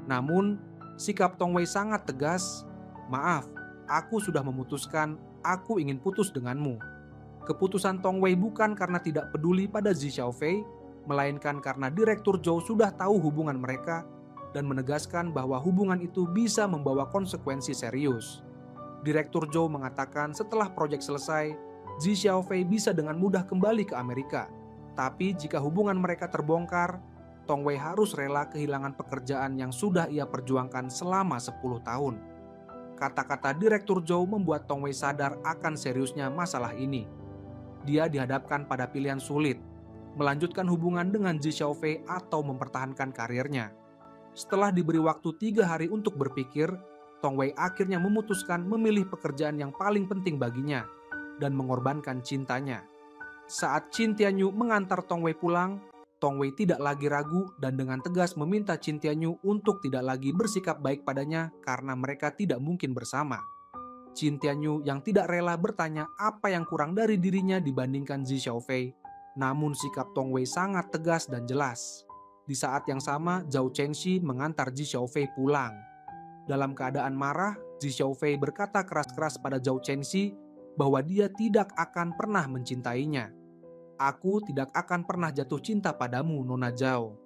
Namun, sikap Tong Wei sangat tegas. Maaf, aku sudah memutuskan, aku ingin putus denganmu. Keputusan Tong Wei bukan karena tidak peduli pada Ji Xiaofei, melainkan karena Direktur Zhou sudah tahu hubungan mereka dan menegaskan bahwa hubungan itu bisa membawa konsekuensi serius. Direktur Zhou mengatakan setelah proyek selesai, Ji Xiaofei bisa dengan mudah kembali ke Amerika. Tapi jika hubungan mereka terbongkar, Tong Wei harus rela kehilangan pekerjaan yang sudah ia perjuangkan selama 10 tahun. Kata-kata Direktur Zhou membuat Tong Wei sadar akan seriusnya masalah ini. Dia dihadapkan pada pilihan sulit, melanjutkan hubungan dengan Ji Xiaofei atau mempertahankan karirnya. Setelah diberi waktu 3 hari untuk berpikir, Tong Wei akhirnya memutuskan memilih pekerjaan yang paling penting baginya dan mengorbankan cintanya. Saat Qin Tianyu mengantar Tong Wei pulang, Tong Wei tidak lagi ragu dan dengan tegas meminta Qin Tianyu untuk tidak lagi bersikap baik padanya karena mereka tidak mungkin bersama. Qin Tianyu yang tidak rela bertanya apa yang kurang dari dirinya dibandingkan Ji Xiaofei, namun sikap Tong Wei sangat tegas dan jelas. Di saat yang sama, Zhao Chenxi mengantar Ji Xiaofei pulang. Dalam keadaan marah, Ji Xiaofei berkata keras-keras pada Zhao Chenxi bahwa dia tidak akan pernah mencintainya. Aku tidak akan pernah jatuh cinta padamu, Nona Zhao.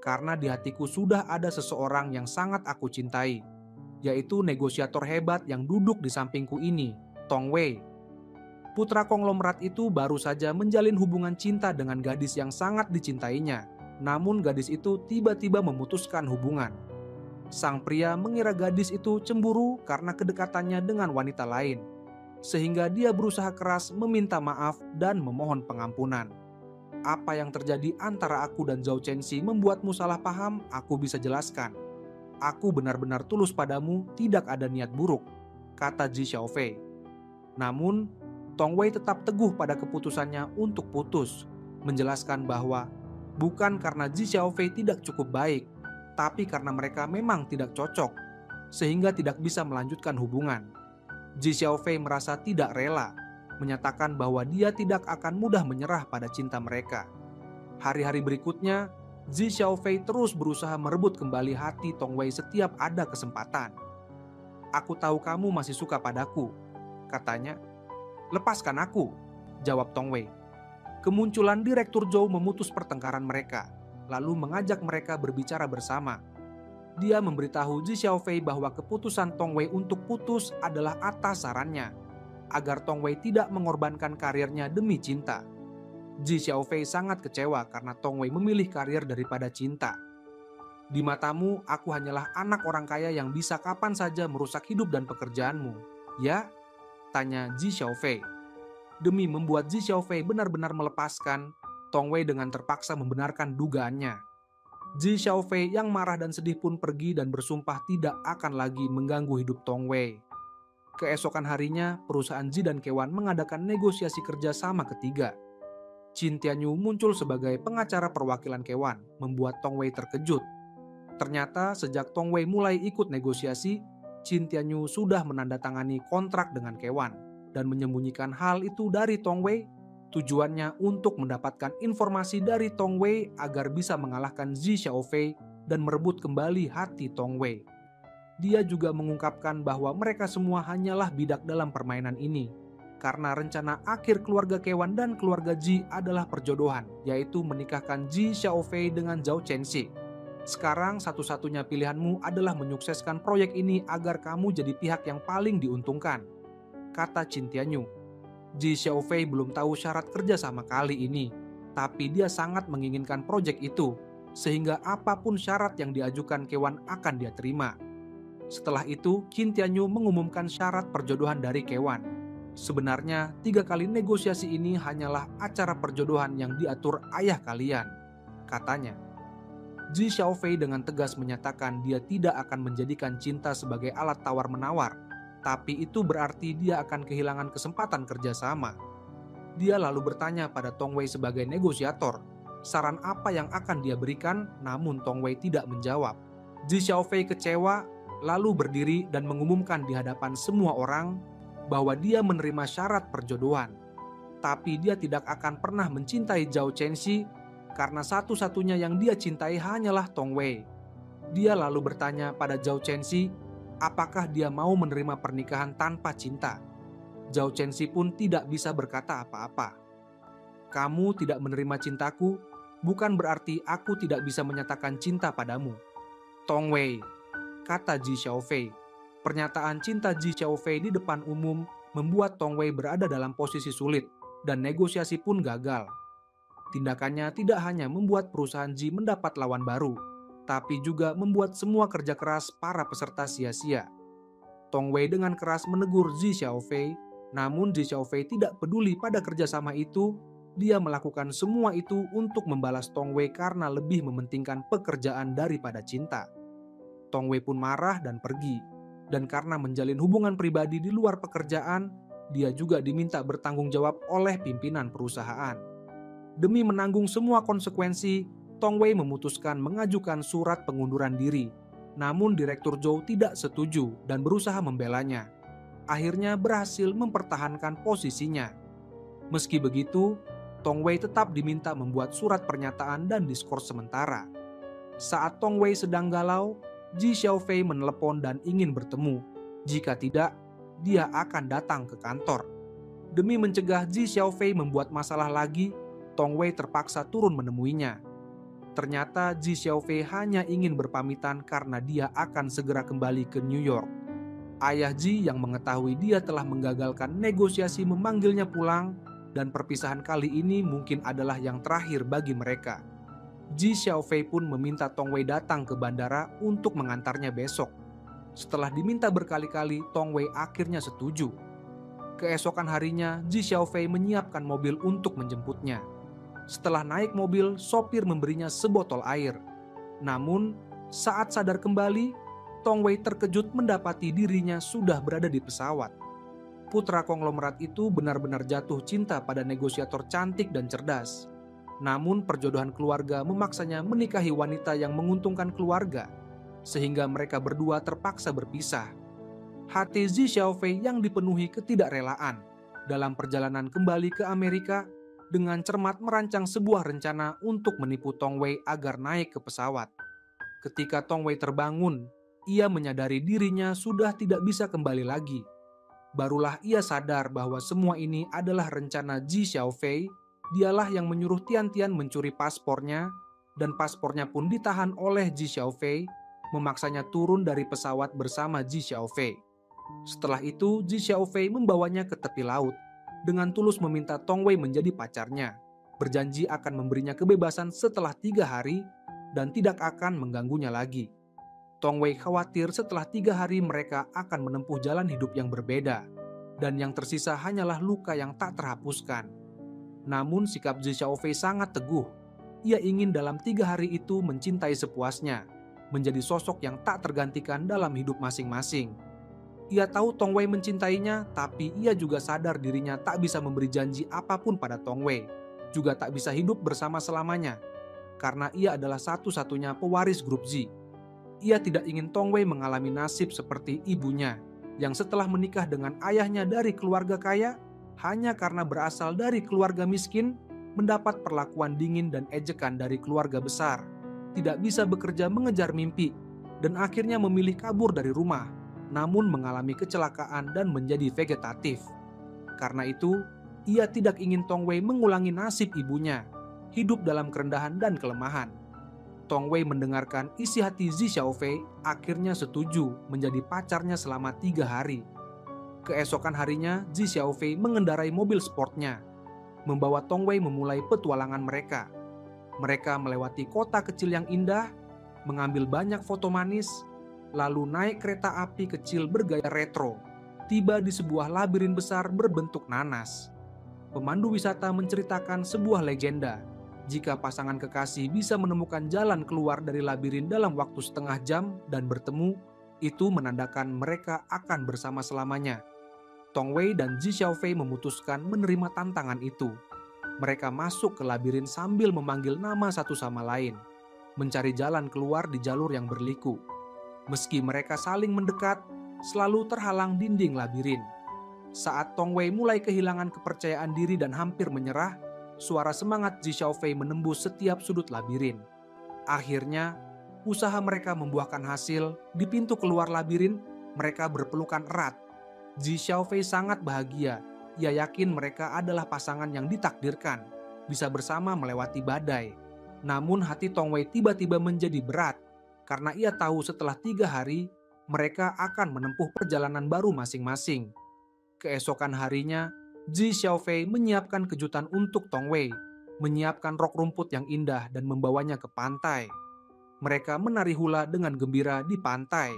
Karena di hatiku sudah ada seseorang yang sangat aku cintai, yaitu negosiator hebat yang duduk di sampingku ini, Tong Wei. Putra konglomerat itu baru saja menjalin hubungan cinta dengan gadis yang sangat dicintainya. Namun gadis itu tiba-tiba memutuskan hubungan. Sang pria mengira gadis itu cemburu karena kedekatannya dengan wanita lain, sehingga dia berusaha keras meminta maaf dan memohon pengampunan. Apa yang terjadi antara aku dan Zhao Chenxi membuatmu salah paham, aku bisa jelaskan. Aku benar-benar tulus padamu, tidak ada niat buruk, kata Ji Xiaofei. Namun, Tong Wei tetap teguh pada keputusannya untuk putus, menjelaskan bahwa bukan karena Ji Xiaofei tidak cukup baik, tapi karena mereka memang tidak cocok, sehingga tidak bisa melanjutkan hubungan. Ji Xiaofei merasa tidak rela, menyatakan bahwa dia tidak akan mudah menyerah pada cinta mereka. Hari-hari berikutnya, Ji Xiaofei terus berusaha merebut kembali hati Tong Wei setiap ada kesempatan. "Aku tahu kamu masih suka padaku," katanya. "Lepaskan aku," jawab Tong Wei. Kemunculan Direktur Zhou memutus pertengkaran mereka, lalu mengajak mereka berbicara bersama. Dia memberitahu Ji Xiaofei bahwa keputusan Tong Wei untuk putus adalah atas sarannya, agar Tong Wei tidak mengorbankan karirnya demi cinta. Ji Xiaofei sangat kecewa karena Tong Wei memilih karir daripada cinta. "Di matamu, aku hanyalah anak orang kaya yang bisa kapan saja merusak hidup dan pekerjaanmu, ya?" tanya Ji Xiaofei. Demi membuat Ji Xiaofei benar-benar melepaskan, Tong Wei dengan terpaksa membenarkan dugaannya. Ji Xiaofei yang marah dan sedih pun pergi dan bersumpah tidak akan lagi mengganggu hidup Tong Wei. Keesokan harinya, perusahaan Ji dan Kewan mengadakan negosiasi kerja sama ketiga. Qin Tianyu muncul sebagai pengacara perwakilan Kewan, membuat Tong Wei terkejut. Ternyata sejak Tong Wei mulai ikut negosiasi, Qin Tianyu sudah menandatangani kontrak dengan Kewan dan menyembunyikan hal itu dari Tong Wei. Tujuannya untuk mendapatkan informasi dari Tong Wei agar bisa mengalahkan Ji Xiaofei dan merebut kembali hati Tong Wei. Dia juga mengungkapkan bahwa mereka semua hanyalah bidak dalam permainan ini, karena rencana akhir keluarga Kewan dan keluarga Ji adalah perjodohan, yaitu menikahkan Ji Xiaofei dengan Zhao Chenxi. Sekarang satu-satunya pilihanmu adalah menyukseskan proyek ini agar kamu jadi pihak yang paling diuntungkan, kata Qin Tianyu. Ji Xiaofei belum tahu syarat kerja sama kali ini, tapi dia sangat menginginkan proyek itu, sehingga apapun syarat yang diajukan Kewan akan dia terima. Setelah itu, Qin Tianyu mengumumkan syarat perjodohan dari Kewan. Sebenarnya, 3 kali negosiasi ini hanyalah acara perjodohan yang diatur ayah kalian, katanya. Ji Xiaofei dengan tegas menyatakan dia tidak akan menjadikan cinta sebagai alat tawar-menawar, tapi itu berarti dia akan kehilangan kesempatan kerjasama. Dia lalu bertanya pada Tong Wei sebagai negosiator, saran apa yang akan dia berikan, namun Tong Wei tidak menjawab. Ji Xiaofei kecewa, lalu berdiri dan mengumumkan di hadapan semua orang bahwa dia menerima syarat perjodohan. Tapi dia tidak akan pernah mencintai Zhao Chenxi karena satu-satunya yang dia cintai hanyalah Tong Wei. Dia lalu bertanya pada Zhao Chenxi apakah dia mau menerima pernikahan tanpa cinta. Zhao Chenxi pun tidak bisa berkata apa-apa. "Kamu tidak menerima cintaku, bukan berarti aku tidak bisa menyatakan cinta padamu, Tong Wei," kata Ji Xiaofei. Pernyataan cinta Ji Xiaofei di depan umum membuat Tong Wei berada dalam posisi sulit dan negosiasi pun gagal. Tindakannya tidak hanya membuat perusahaan Ji mendapat lawan baru, tapi juga membuat semua kerja keras para peserta sia-sia. Tong Wei dengan keras menegur Ji Xiaofei, namun Ji Xiaofei tidak peduli pada kerjasama itu. Dia melakukan semua itu untuk membalas Tong Wei karena lebih mementingkan pekerjaan daripada cinta. Tong Wei pun marah dan pergi, dan karena menjalin hubungan pribadi di luar pekerjaan, dia juga diminta bertanggung jawab oleh pimpinan perusahaan. Demi menanggung semua konsekuensi, Tong Wei memutuskan mengajukan surat pengunduran diri. Namun Direktur Zhou tidak setuju dan berusaha membelanya. Akhirnya berhasil mempertahankan posisinya. Meski begitu, Tong Wei tetap diminta membuat surat pernyataan dan diskors sementara. Saat Tong Wei sedang galau, Ji Xiaofei menelepon dan ingin bertemu. Jika tidak, dia akan datang ke kantor. Demi mencegah Ji Xiaofei membuat masalah lagi, Tong Wei terpaksa turun menemuinya. Ternyata Ji Xiaofei hanya ingin berpamitan karena dia akan segera kembali ke New York. Ayah Ji yang mengetahui dia telah menggagalkan negosiasi memanggilnya pulang, dan perpisahan kali ini mungkin adalah yang terakhir bagi mereka. Ji Xiaofei pun meminta Tong Wei datang ke bandara untuk mengantarnya besok. Setelah diminta berkali-kali, Tong Wei akhirnya setuju. Keesokan harinya, Ji Xiaofei menyiapkan mobil untuk menjemputnya. Setelah naik mobil, sopir memberinya sebotol air. Namun, saat sadar kembali, Tong Wei terkejut mendapati dirinya sudah berada di pesawat. Putra konglomerat itu benar-benar jatuh cinta pada negosiator cantik dan cerdas. Namun perjodohan keluarga memaksanya menikahi wanita yang menguntungkan keluarga, sehingga mereka berdua terpaksa berpisah. Hati Zi Xiaofei yang dipenuhi ketidakrelaan dalam perjalanan kembali ke Amerika dengan cermat merancang sebuah rencana untuk menipu Tong Wei agar naik ke pesawat. Ketika Tong Wei terbangun, ia menyadari dirinya sudah tidak bisa kembali lagi. Barulah ia sadar bahwa semua ini adalah rencana Zi Xiaofei. Dialah yang menyuruh Tian Tian mencuri paspornya, dan paspornya pun ditahan oleh Zi Xiaofei, memaksanya turun dari pesawat bersama Zi Xiaofei. Setelah itu, Zi Xiaofei membawanya ke tepi laut, dengan tulus meminta Tong Wei menjadi pacarnya, berjanji akan memberinya kebebasan setelah 3 hari, dan tidak akan mengganggunya lagi. Tong Wei khawatir setelah 3 hari mereka akan menempuh jalan hidup yang berbeda, dan yang tersisa hanyalah luka yang tak terhapuskan. Namun sikap Zi Xiaofei sangat teguh. Ia ingin dalam 3 hari itu mencintai sepuasnya, menjadi sosok yang tak tergantikan dalam hidup masing-masing. Ia tahu Tong Wei mencintainya, tapi ia juga sadar dirinya tak bisa memberi janji apapun pada Tong Wei, juga tak bisa hidup bersama selamanya, karena ia adalah satu-satunya pewaris grup Z. Ia tidak ingin Tong Wei mengalami nasib seperti ibunya, yang setelah menikah dengan ayahnya dari keluarga kaya, hanya karena berasal dari keluarga miskin, mendapat perlakuan dingin dan ejekan dari keluarga besar, tidak bisa bekerja mengejar mimpi, dan akhirnya memilih kabur dari rumah, namun mengalami kecelakaan dan menjadi vegetatif. Karena itu, ia tidak ingin Tong Wei mengulangi nasib ibunya, hidup dalam kerendahan dan kelemahan. Tong Wei mendengarkan isi hati Zi Xiaofei, akhirnya setuju menjadi pacarnya selama 3 hari. Keesokan harinya, Zi Xiaofei mengendarai mobil sportnya, membawa Tong Wei memulai petualangan mereka. Mereka melewati kota kecil yang indah, mengambil banyak foto manis, lalu naik kereta api kecil bergaya retro, tiba di sebuah labirin besar berbentuk nanas. Pemandu wisata menceritakan sebuah legenda. Jika pasangan kekasih bisa menemukan jalan keluar dari labirin dalam waktu setengah jam dan bertemu, itu menandakan mereka akan bersama selamanya. Tong Wei dan Zi Xiaofei memutuskan menerima tantangan itu. Mereka masuk ke labirin sambil memanggil nama satu sama lain, mencari jalan keluar di jalur yang berliku. Meski mereka saling mendekat, selalu terhalang dinding labirin. Saat Tong Wei mulai kehilangan kepercayaan diri dan hampir menyerah, suara semangat Zi Xiaofei menembus setiap sudut labirin. Akhirnya, usaha mereka membuahkan hasil. Di pintu keluar labirin, mereka berpelukan erat. Zi Xiaofei sangat bahagia. Ia yakin mereka adalah pasangan yang ditakdirkan, bisa bersama melewati badai. Namun hati Tong Wei tiba-tiba menjadi berat, karena ia tahu setelah 3 hari, mereka akan menempuh perjalanan baru masing-masing. Keesokan harinya, Zi Xiaofei menyiapkan kejutan untuk Tong Wei, menyiapkan rok rumput yang indah dan membawanya ke pantai. Mereka menari hula dengan gembira di pantai.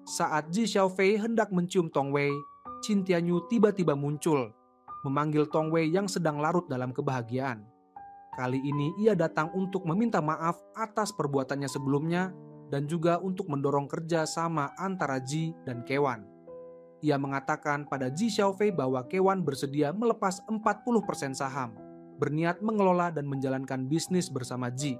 Saat Zi Xiaofei hendak mencium Tong Wei, Qin Tianyu tiba-tiba muncul, memanggil Tong Wei yang sedang larut dalam kebahagiaan. Kali ini ia datang untuk meminta maaf atas perbuatannya sebelumnya dan juga untuk mendorong kerja sama antara Zi dan Kewan. Ia mengatakan pada Zi Xiaofei bahwa Kewan bersedia melepas 40% saham, berniat mengelola dan menjalankan bisnis bersama Zi.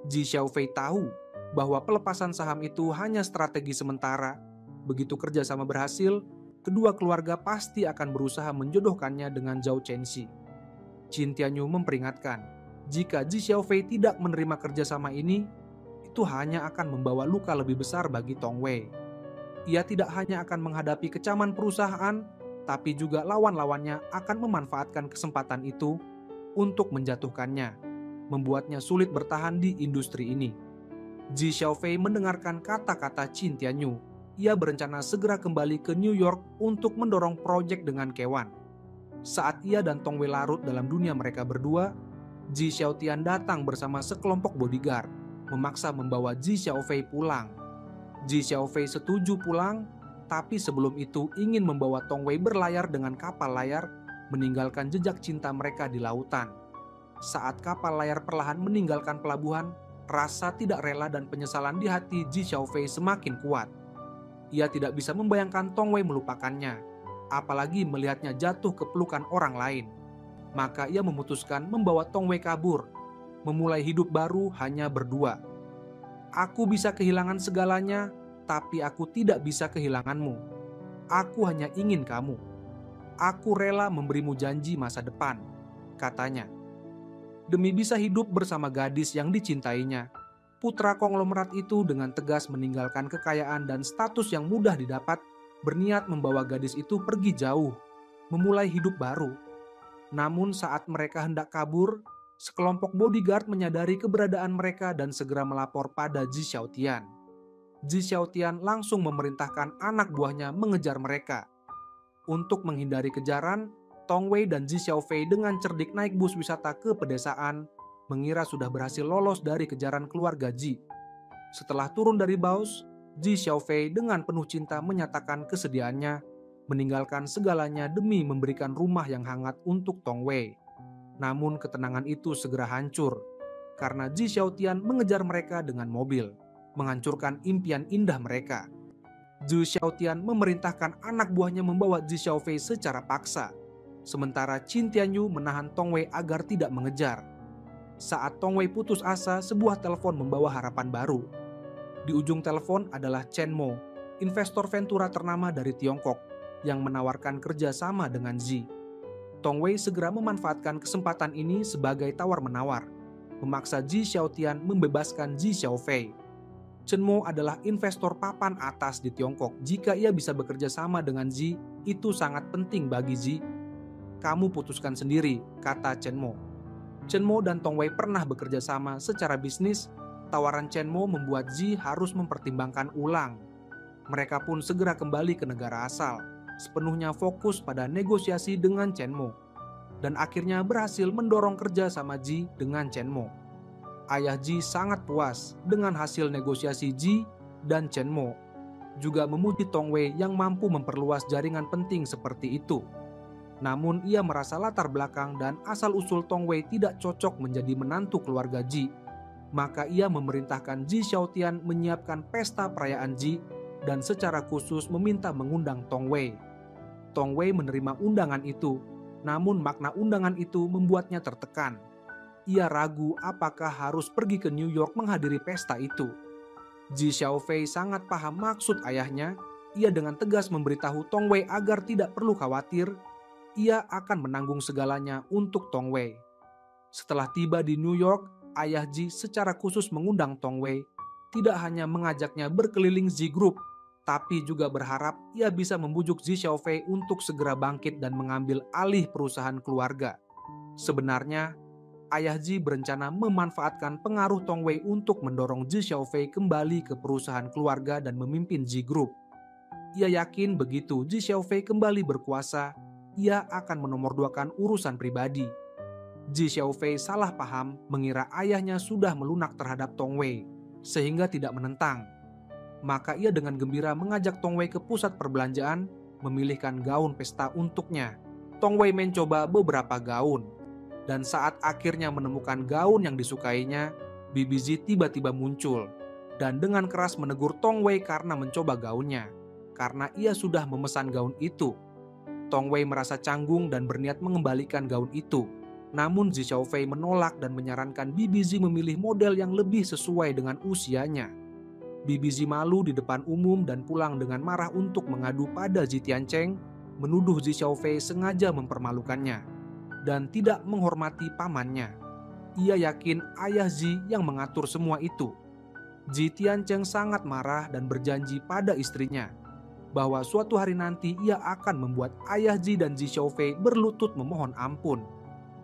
Zi Xiaofei tahu bahwa pelepasan saham itu hanya strategi sementara. Begitu kerjasama berhasil, kedua keluarga pasti akan berusaha menjodohkannya dengan Zhao Chenxi. Qin Tianyu memperingatkan, jika Zi Xiaofei tidak menerima kerjasama ini, itu hanya akan membawa luka lebih besar bagi Tong Wei. Ia tidak hanya akan menghadapi kecaman perusahaan, tapi juga lawan-lawannya akan memanfaatkan kesempatan itu untuk menjatuhkannya, membuatnya sulit bertahan di industri ini. Zi Xiaofei mendengarkan kata-kata Qin Tianyu. Ia berencana segera kembali ke New York untuk mendorong proyek dengan Kewan. Saat ia dan Tong Wei larut dalam dunia mereka berdua, Zi Xiaotian datang bersama sekelompok bodyguard, memaksa membawa Zi Xiaofei pulang. Zi Xiaofei setuju pulang, tapi sebelum itu ingin membawa Tong Wei berlayar dengan kapal layar, meninggalkan jejak cinta mereka di lautan. Saat kapal layar perlahan meninggalkan pelabuhan, rasa tidak rela dan penyesalan di hati Zi Xiaofei semakin kuat. Ia tidak bisa membayangkan Tong Wei melupakannya. apalagi melihatnya jatuh ke pelukan orang lain. Maka ia memutuskan membawa Tongwei kabur, memulai hidup baru hanya berdua. Aku bisa kehilangan segalanya, tapi aku tidak bisa kehilanganmu. Aku hanya ingin kamu. Aku rela memberimu janji masa depan, katanya. Demi bisa hidup bersama gadis yang dicintainya, putra konglomerat itu dengan tegas meninggalkan kekayaan dan status yang mudah didapat, berniat membawa gadis itu pergi jauh, memulai hidup baru. Namun saat mereka hendak kabur, sekelompok bodyguard menyadari keberadaan mereka dan segera melapor pada Ji Xiaotian. Ji Xiaotian langsung memerintahkan anak buahnya mengejar mereka. Untuk menghindari kejaran, Tongwei dan Ji Xiaofei dengan cerdik naik bus wisata ke pedesaan, mengira sudah berhasil lolos dari kejaran keluarga Ji. Setelah turun dari bus, Ji Xiaofei dengan penuh cinta menyatakan kesediaannya, meninggalkan segalanya demi memberikan rumah yang hangat untuk Tongwei. Namun ketenangan itu segera hancur, karena Ji Xiaotian mengejar mereka dengan mobil, menghancurkan impian indah mereka. Ji Xiaotian memerintahkan anak buahnya membawa Ji Xiaofei secara paksa, sementara Qin Tianyu menahan Tongwei agar tidak mengejar. Saat Tongwei putus asa, sebuah telepon membawa harapan baru. Di ujung telepon adalah Chen Mo, investor Ventura ternama dari Tiongkok, yang menawarkan kerja sama dengan Ji. Tongwei segera memanfaatkan kesempatan ini sebagai tawar-menawar, memaksa Ji Xiaotian membebaskan Ji Xiaofei. Chen Mo adalah investor papan atas di Tiongkok. Jika ia bisa bekerja sama dengan Ji, itu sangat penting bagi Ji. Kamu putuskan sendiri, kata Chen Mo. Chen Mo dan Tongwei pernah bekerja sama secara bisnis. Tawaran Chen Mo membuat Ji harus mempertimbangkan ulang. Mereka pun segera kembali ke negara asal, sepenuhnya fokus pada negosiasi dengan Chen Mo, dan akhirnya berhasil mendorong kerja sama Ji dengan Chen Mo. Ayah Ji sangat puas dengan hasil negosiasi Ji, dan Chen Mo juga memuji Tongwei yang mampu memperluas jaringan penting seperti itu. Namun ia merasa latar belakang dan asal-usul Tongwei tidak cocok menjadi menantu keluarga Ji. Maka ia memerintahkan Ji Xiaotian menyiapkan pesta perayaan Ji dan secara khusus meminta mengundang Tongwei. Tongwei menerima undangan itu, namun makna undangan itu membuatnya tertekan. Ia ragu apakah harus pergi ke New York menghadiri pesta itu. Ji Xiaofei sangat paham maksud ayahnya. Ia dengan tegas memberitahu Tongwei agar tidak perlu khawatir. Ia akan menanggung segalanya untuk Tongwei. Setelah tiba di New York, ayah Ji secara khusus mengundang Tongwei, tidak hanya mengajaknya berkeliling Ji Group, tapi juga berharap ia bisa membujuk Ji Xiaofei untuk segera bangkit dan mengambil alih perusahaan keluarga. Sebenarnya, ayah Ji berencana memanfaatkan pengaruh Tongwei untuk mendorong Ji Xiaofei kembali ke perusahaan keluarga dan memimpin Ji Group. Ia yakin begitu Ji Xiaofei kembali berkuasa, ia akan menomorduakan urusan pribadi. Ji Xiaofei salah paham mengira ayahnya sudah melunak terhadap Tongwei, sehingga tidak menentang. Maka ia dengan gembira mengajak Tongwei ke pusat perbelanjaan, memilihkan gaun pesta untuknya. Tongwei mencoba beberapa gaun, dan saat akhirnya menemukan gaun yang disukainya, Bibi Ji tiba-tiba muncul dan dengan keras menegur Tongwei karena mencoba gaunnya, karena ia sudah memesan gaun itu. Tongwei merasa canggung dan berniat mengembalikan gaun itu. Namun Ji Xiaofei menolak dan menyarankan Bibi Ji memilih model yang lebih sesuai dengan usianya. Bibi Ji malu di depan umum dan pulang dengan marah untuk mengadu pada Ji Tiancheng, menuduh Ji Xiaofei sengaja mempermalukannya dan tidak menghormati pamannya. Ia yakin ayah Ji yang mengatur semua itu. Ji Tiancheng sangat marah dan berjanji pada istrinya bahwa suatu hari nanti ia akan membuat ayah Ji dan Ji Xiaofei berlutut memohon ampun.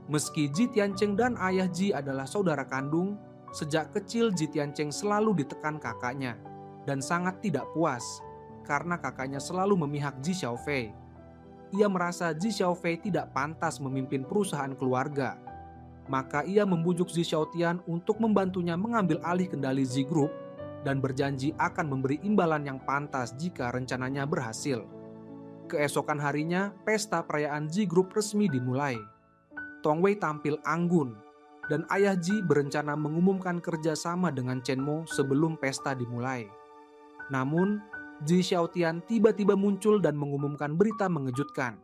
Meski Ji Tiancheng dan ayah Ji adalah saudara kandung, sejak kecil Ji Tiancheng selalu ditekan kakaknya dan sangat tidak puas karena kakaknya selalu memihak Ji Xiaofei. Ia merasa Ji Xiaofei tidak pantas memimpin perusahaan keluarga. Maka ia membujuk Ji Xiaotian untuk membantunya mengambil alih kendali Ji Group dan berjanji akan memberi imbalan yang pantas jika rencananya berhasil. Keesokan harinya, pesta perayaan Ji Group resmi dimulai. Tongwei tampil anggun, dan ayah Ji berencana mengumumkan kerjasama dengan Chen Mo sebelum pesta dimulai. Namun, Ji Xiaotian tiba-tiba muncul dan mengumumkan berita mengejutkan.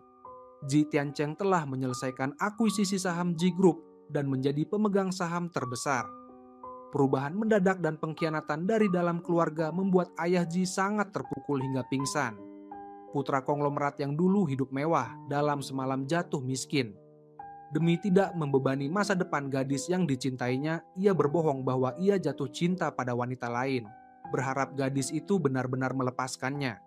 Ji Tiancheng telah menyelesaikan akuisisi saham Ji Group dan menjadi pemegang saham terbesar. Perubahan mendadak dan pengkhianatan dari dalam keluarga membuat ayah Ji sangat terpukul hingga pingsan. Putra konglomerat yang dulu hidup mewah dalam semalam jatuh miskin. Demi tidak membebani masa depan gadis yang dicintainya, ia berbohong bahwa ia jatuh cinta pada wanita lain, berharap gadis itu benar-benar melepaskannya.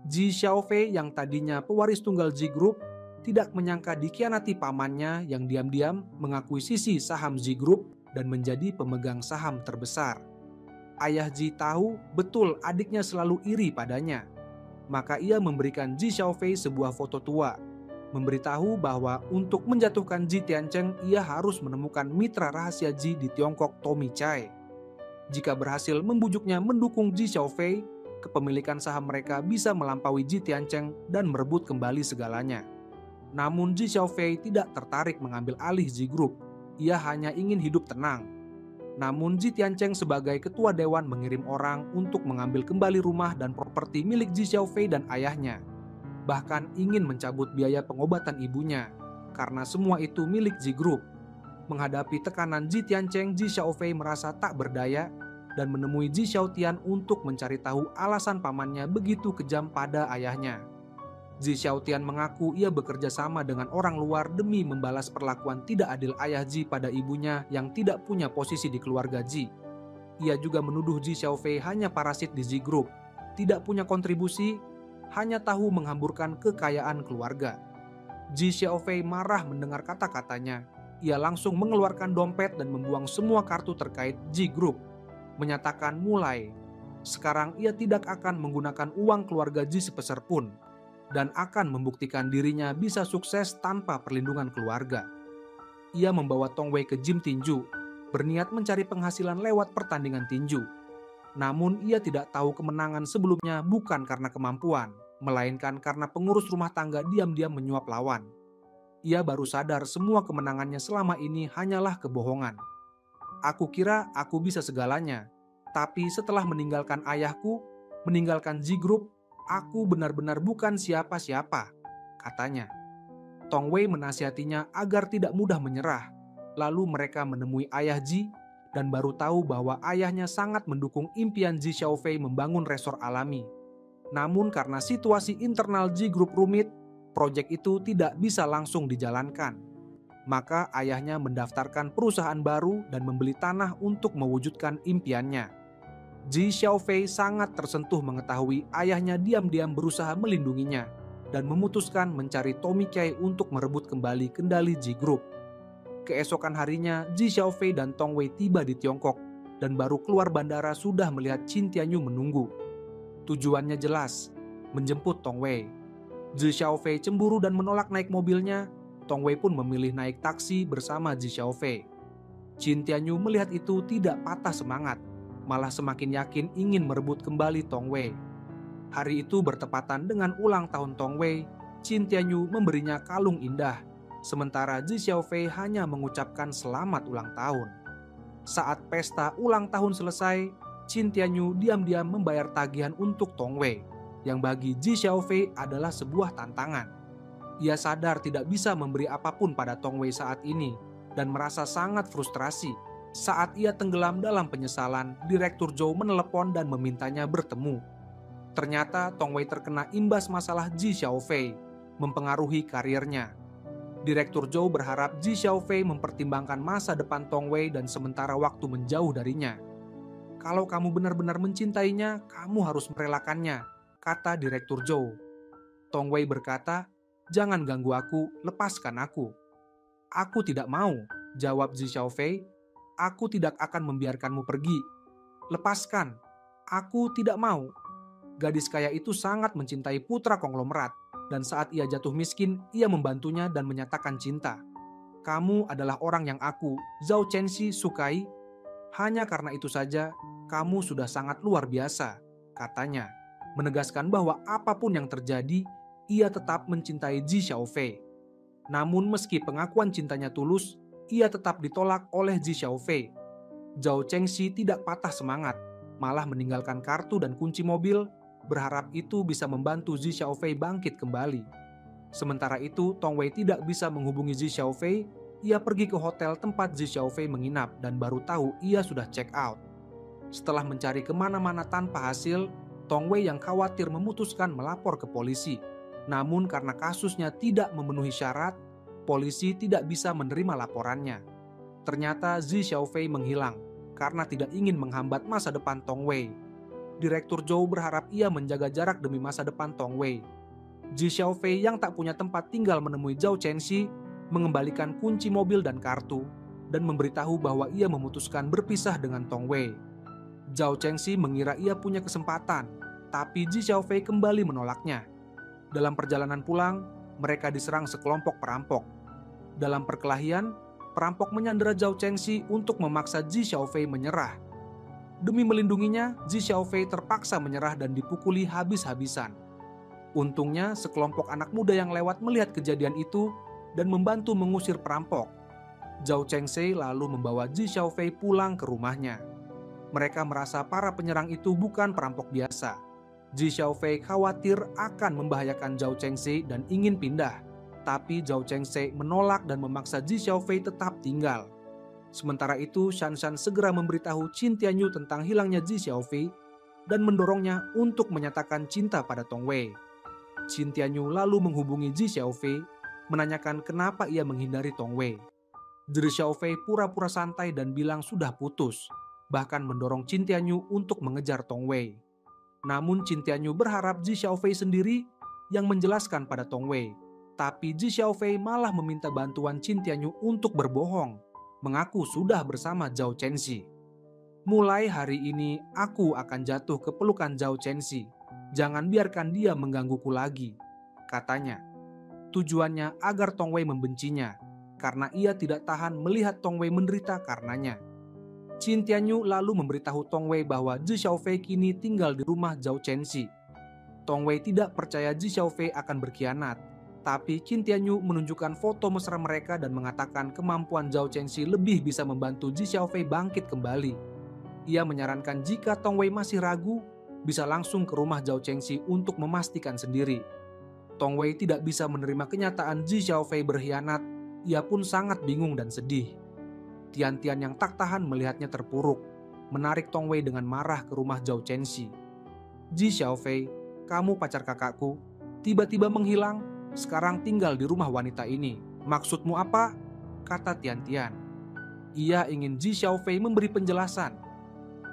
Ji Xiaofei yang tadinya pewaris tunggal Ji Group tidak menyangka dikhianati pamannya yang diam-diam mengakuisisi saham Ji Group dan menjadi pemegang saham terbesar. Ayah Ji tahu betul adiknya selalu iri padanya. Maka ia memberikan Ji Xiaofei sebuah foto tua, memberitahu bahwa untuk menjatuhkan Ji Tiancheng ia harus menemukan mitra rahasia Ji di Tiongkok, Tommy Chai. Jika berhasil membujuknya mendukung Ji Xiaofei, kepemilikan saham mereka bisa melampaui Ji Tiancheng dan merebut kembali segalanya. Namun Ji Xiaofei tidak tertarik mengambil alih Ji Group, ia hanya ingin hidup tenang. Namun Ji Tiancheng sebagai ketua dewan mengirim orang untuk mengambil kembali rumah dan properti milik Ji Xiaofei dan ayahnya. Bahkan ingin mencabut biaya pengobatan ibunya, karena semua itu milik Ji Group. Menghadapi tekanan Ji Tiancheng, Ji Xiaofei merasa tak berdaya dan menemui Ji Xiaotian untuk mencari tahu alasan pamannya begitu kejam pada ayahnya. Ji Xiaotian mengaku ia bekerja sama dengan orang luar demi membalas perlakuan tidak adil ayah Ji pada ibunya yang tidak punya posisi di keluarga Ji. Ia juga menuduh Ji Xiaofei hanya parasit di Ji Group, tidak punya kontribusi, hanya tahu menghamburkan kekayaan keluarga. Ji Xiaofei marah mendengar kata-katanya. Ia langsung mengeluarkan dompet dan membuang semua kartu terkait Ji Group, menyatakan mulai sekarang ia tidak akan menggunakan uang keluarga Ji sepeser pun, dan akan membuktikan dirinya bisa sukses tanpa perlindungan keluarga. Ia membawa Tong Wei ke gym tinju, berniat mencari penghasilan lewat pertandingan tinju. Namun ia tidak tahu kemenangan sebelumnya bukan karena kemampuan, melainkan karena pengurus rumah tangga diam-diam menyuap lawan. Ia baru sadar semua kemenangannya selama ini hanyalah kebohongan. Aku kira aku bisa segalanya, tapi setelah meninggalkan ayahku, meninggalkan Ji Group, aku benar-benar bukan siapa-siapa, katanya. Tong Wei menasihatinya agar tidak mudah menyerah. Lalu mereka menemui ayah Ji dan baru tahu bahwa ayahnya sangat mendukung impian Ji Xiaofei membangun resor alami. Namun karena situasi internal Ji Group rumit, proyek itu tidak bisa langsung dijalankan. Maka ayahnya mendaftarkan perusahaan baru dan membeli tanah untuk mewujudkan impiannya. Ji Xiaofei sangat tersentuh mengetahui ayahnya diam-diam berusaha melindunginya dan memutuskan mencari Tommy Chai untuk merebut kembali kendali Ji Group. Keesokan harinya, Ji Xiaofei dan Tong Wei tiba di Tiongkok dan baru keluar bandara sudah melihat Qin Tianyu menunggu. Tujuannya jelas, menjemput Tong Wei. Ji Xiaofei cemburu dan menolak naik mobilnya. Tong Wei pun memilih naik taksi bersama Ji Xiaofei. Qin Tianyu melihat itu tidak patah semangat, malah semakin yakin ingin merebut kembali Tong Wei. Hari itu bertepatan dengan ulang tahun Tong Wei. Qin Tianyu memberinya kalung indah, sementara Ji Xiaofei hanya mengucapkan selamat ulang tahun. Saat pesta ulang tahun selesai, Qin Tianyu diam-diam membayar tagihan untuk Tong Wei, yang bagi Ji Xiaofei adalah sebuah tantangan. Ia sadar tidak bisa memberi apapun pada Tong Wei saat ini dan merasa sangat frustrasi. Saat ia tenggelam dalam penyesalan, Direktur Zhou menelepon dan memintanya bertemu. Ternyata Tong Wei terkena imbas masalah Ji Xiaofei, mempengaruhi karirnya. Direktur Zhou berharap Ji Xiaofei mempertimbangkan masa depan Tong Wei dan sementara waktu menjauh darinya. Kalau kamu benar-benar mencintainya, kamu harus merelakannya, kata Direktur Zhou. Tong Wei berkata, jangan ganggu aku, lepaskan aku. Aku tidak mau, jawab Ji Xiaofei. Aku tidak akan membiarkanmu pergi. Lepaskan, aku tidak mau. Gadis kaya itu sangat mencintai putra konglomerat, dan saat ia jatuh miskin, ia membantunya dan menyatakan cinta. Kamu adalah orang yang aku, Zhao Chenxi, sukai. Hanya karena itu saja, kamu sudah sangat luar biasa, katanya, menegaskan bahwa apapun yang terjadi, ia tetap mencintai Ji Xiaofei. Namun meski pengakuan cintanya tulus, ia tetap ditolak oleh Ji Xiaofei. Zhao Chengxi tidak patah semangat, malah meninggalkan kartu dan kunci mobil. berharap itu bisa membantu Zi Xiaofei bangkit kembali. Sementara itu, Tong Wei tidak bisa menghubungi Zi Xiaofei. Ia pergi ke hotel tempat Zi Xiaofei menginap dan baru tahu ia sudah check out. Setelah mencari kemana-mana tanpa hasil, Tong Wei yang khawatir memutuskan melapor ke polisi. Namun karena kasusnya tidak memenuhi syarat, polisi tidak bisa menerima laporannya. Ternyata Zi Xiaofei menghilang karena tidak ingin menghambat masa depan Tong Wei. Direktur Zhou berharap ia menjaga jarak demi masa depan Tong Wei. Zi Xiaofei yang tak punya tempat tinggal menemui Zhao Chenxi, mengembalikan kunci mobil dan kartu, dan memberitahu bahwa ia memutuskan berpisah dengan Tong Wei. Zhao Chenxi mengira ia punya kesempatan, tapi Zi Xiaofei kembali menolaknya. Dalam perjalanan pulang, mereka diserang sekelompok perampok. Dalam perkelahian, perampok menyandera Zhao Chenxi untuk memaksa Zi Xiaofei menyerah. Demi melindunginya, Zi Xiaofei terpaksa menyerah dan dipukuli habis-habisan. Untungnya, sekelompok anak muda yang lewat melihat kejadian itu dan membantu mengusir perampok. Zhao Chenxi lalu membawa Zi Xiaofei pulang ke rumahnya. Mereka merasa para penyerang itu bukan perampok biasa. Zi Xiaofei khawatir akan membahayakan Zhao Chenxi dan ingin pindah. Tapi Zhao Chenxi menolak dan memaksa Zi Xiaofei tetap tinggal. Sementara itu, Shanshan segera memberitahu Qin Tianyu tentang hilangnya Zi Xiaofei dan mendorongnya untuk menyatakan cinta pada Tong Wei. Qin Tianyu lalu menghubungi Zi Xiaofei, menanyakan kenapa ia menghindari Tong Wei. Zi Xiaofei pura-pura santai dan bilang sudah putus, bahkan mendorong Qin Tianyu untuk mengejar Tong Wei. Namun Qin Tianyu berharap Zi Xiaofei sendiri yang menjelaskan pada Tong Wei. Tapi Zi Xiaofei malah meminta bantuan Qin Tianyu untuk berbohong, mengaku sudah bersama Zhao Chenxi. Mulai hari ini aku akan jatuh ke pelukan Zhao Chenxi. Jangan biarkan dia menggangguku lagi, katanya. Tujuannya agar Tong Wei membencinya, karena ia tidak tahan melihat Tong Wei menderita karenanya. Qin Tianyu lalu memberitahu Tong Wei bahwa Zi Xiaofei kini tinggal di rumah Zhao Chenxi. Tong Wei tidak percaya Zi Xiaofei akan berkhianat, tapi Qin Tianyu menunjukkan foto mesra mereka dan mengatakan kemampuan Zhao Chenxi lebih bisa membantu Zi Xiaofei bangkit kembali. Ia menyarankan jika Tong Wei masih ragu, bisa langsung ke rumah Zhao Chenxi untuk memastikan sendiri. Tong Wei tidak bisa menerima kenyataan Zi Xiaofei berkhianat. Ia pun sangat bingung dan sedih. Tian-Tian yang tak tahan melihatnya terpuruk, menarik Tong Wei dengan marah ke rumah Zhao Chenxi. Zi Xiaofei, kamu pacar kakakku, tiba-tiba menghilang, sekarang tinggal di rumah wanita ini. Maksudmu apa? Kata Tian-Tian. Ia ingin Zi Xiaofei memberi penjelasan.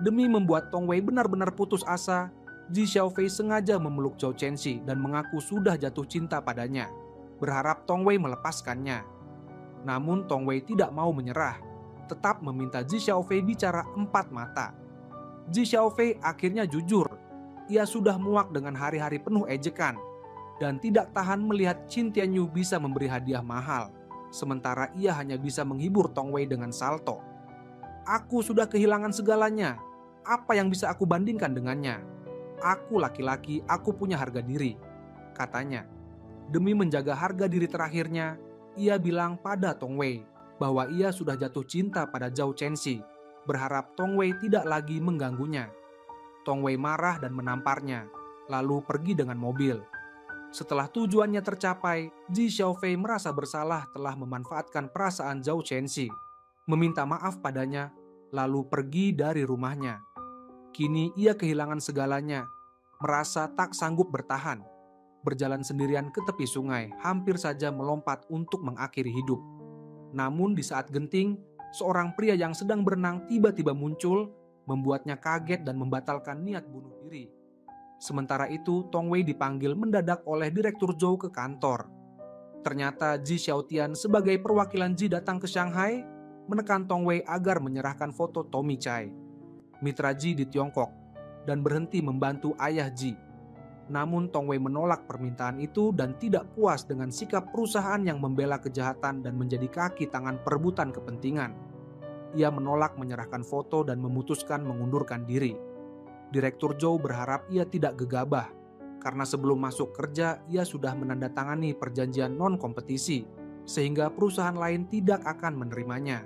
Demi membuat Tong Wei benar-benar putus asa, Zi Xiaofei sengaja memeluk Zhao Chenxi dan mengaku sudah jatuh cinta padanya, berharap Tong Wei melepaskannya. Namun Tong Wei tidak mau menyerah, tetap meminta Zi Xiaofei bicara empat mata. Zi Xiaofei akhirnya jujur. Ia sudah muak dengan hari-hari penuh ejekan dan tidak tahan melihat Qin Tianyu bisa memberi hadiah mahal, sementara ia hanya bisa menghibur Tong Wei dengan salto. Aku sudah kehilangan segalanya. Apa yang bisa aku bandingkan dengannya? Aku laki-laki, aku punya harga diri, katanya. Demi menjaga harga diri terakhirnya, ia bilang pada Tong Wei bahwa ia sudah jatuh cinta pada Zhao Chenxi, berharap Tong Wei tidak lagi mengganggunya. Tong Wei marah dan menamparnya, lalu pergi dengan mobil. Setelah tujuannya tercapai, Zi Xiaofei merasa bersalah telah memanfaatkan perasaan Zhao Chenxi, meminta maaf padanya, lalu pergi dari rumahnya. Kini ia kehilangan segalanya, merasa tak sanggup bertahan. Berjalan sendirian ke tepi sungai, hampir saja melompat untuk mengakhiri hidup. Namun di saat genting, seorang pria yang sedang berenang tiba-tiba muncul, membuatnya kaget dan membatalkan niat bunuh diri. Sementara itu, Tong Wei dipanggil mendadak oleh Direktur Zhou ke kantor. Ternyata Zi Xiaotian sebagai perwakilan Zi datang ke Shanghai, menekan Tong Wei agar menyerahkan foto Tommy Chai, mitra Zi di Tiongkok, dan berhenti membantu ayah Zi. Namun Tong Wei menolak permintaan itu dan tidak puas dengan sikap perusahaan yang membela kejahatan dan menjadi kaki tangan perebutan kepentingan. Ia menolak menyerahkan foto dan memutuskan mengundurkan diri. Direktur Zhou berharap ia tidak gegabah, karena sebelum masuk kerja ia sudah menandatangani perjanjian non-kompetisi, sehingga perusahaan lain tidak akan menerimanya.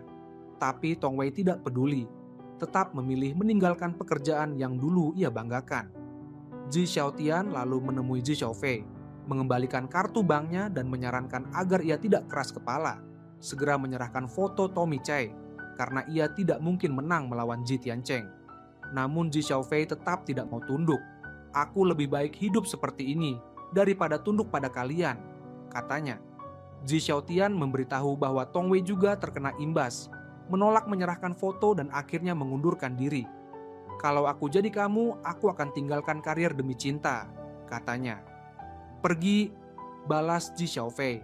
Tapi Tong Wei tidak peduli, tetap memilih meninggalkan pekerjaan yang dulu ia banggakan. Ji Xiaotian lalu menemui Ji Xiaofei, mengembalikan kartu banknya dan menyarankan agar ia tidak keras kepala, segera menyerahkan foto Tommy Chai, karena ia tidak mungkin menang melawan Ji Tiancheng. Namun Ji Xiaofei tetap tidak mau tunduk. "Aku lebih baik hidup seperti ini daripada tunduk pada kalian," katanya. Ji Xiaotian memberitahu bahwa Tong Wei juga terkena imbas, menolak menyerahkan foto dan akhirnya mengundurkan diri. "Kalau aku jadi kamu, aku akan tinggalkan karier demi cinta," katanya. "Pergi," balas Ji Xiaofei.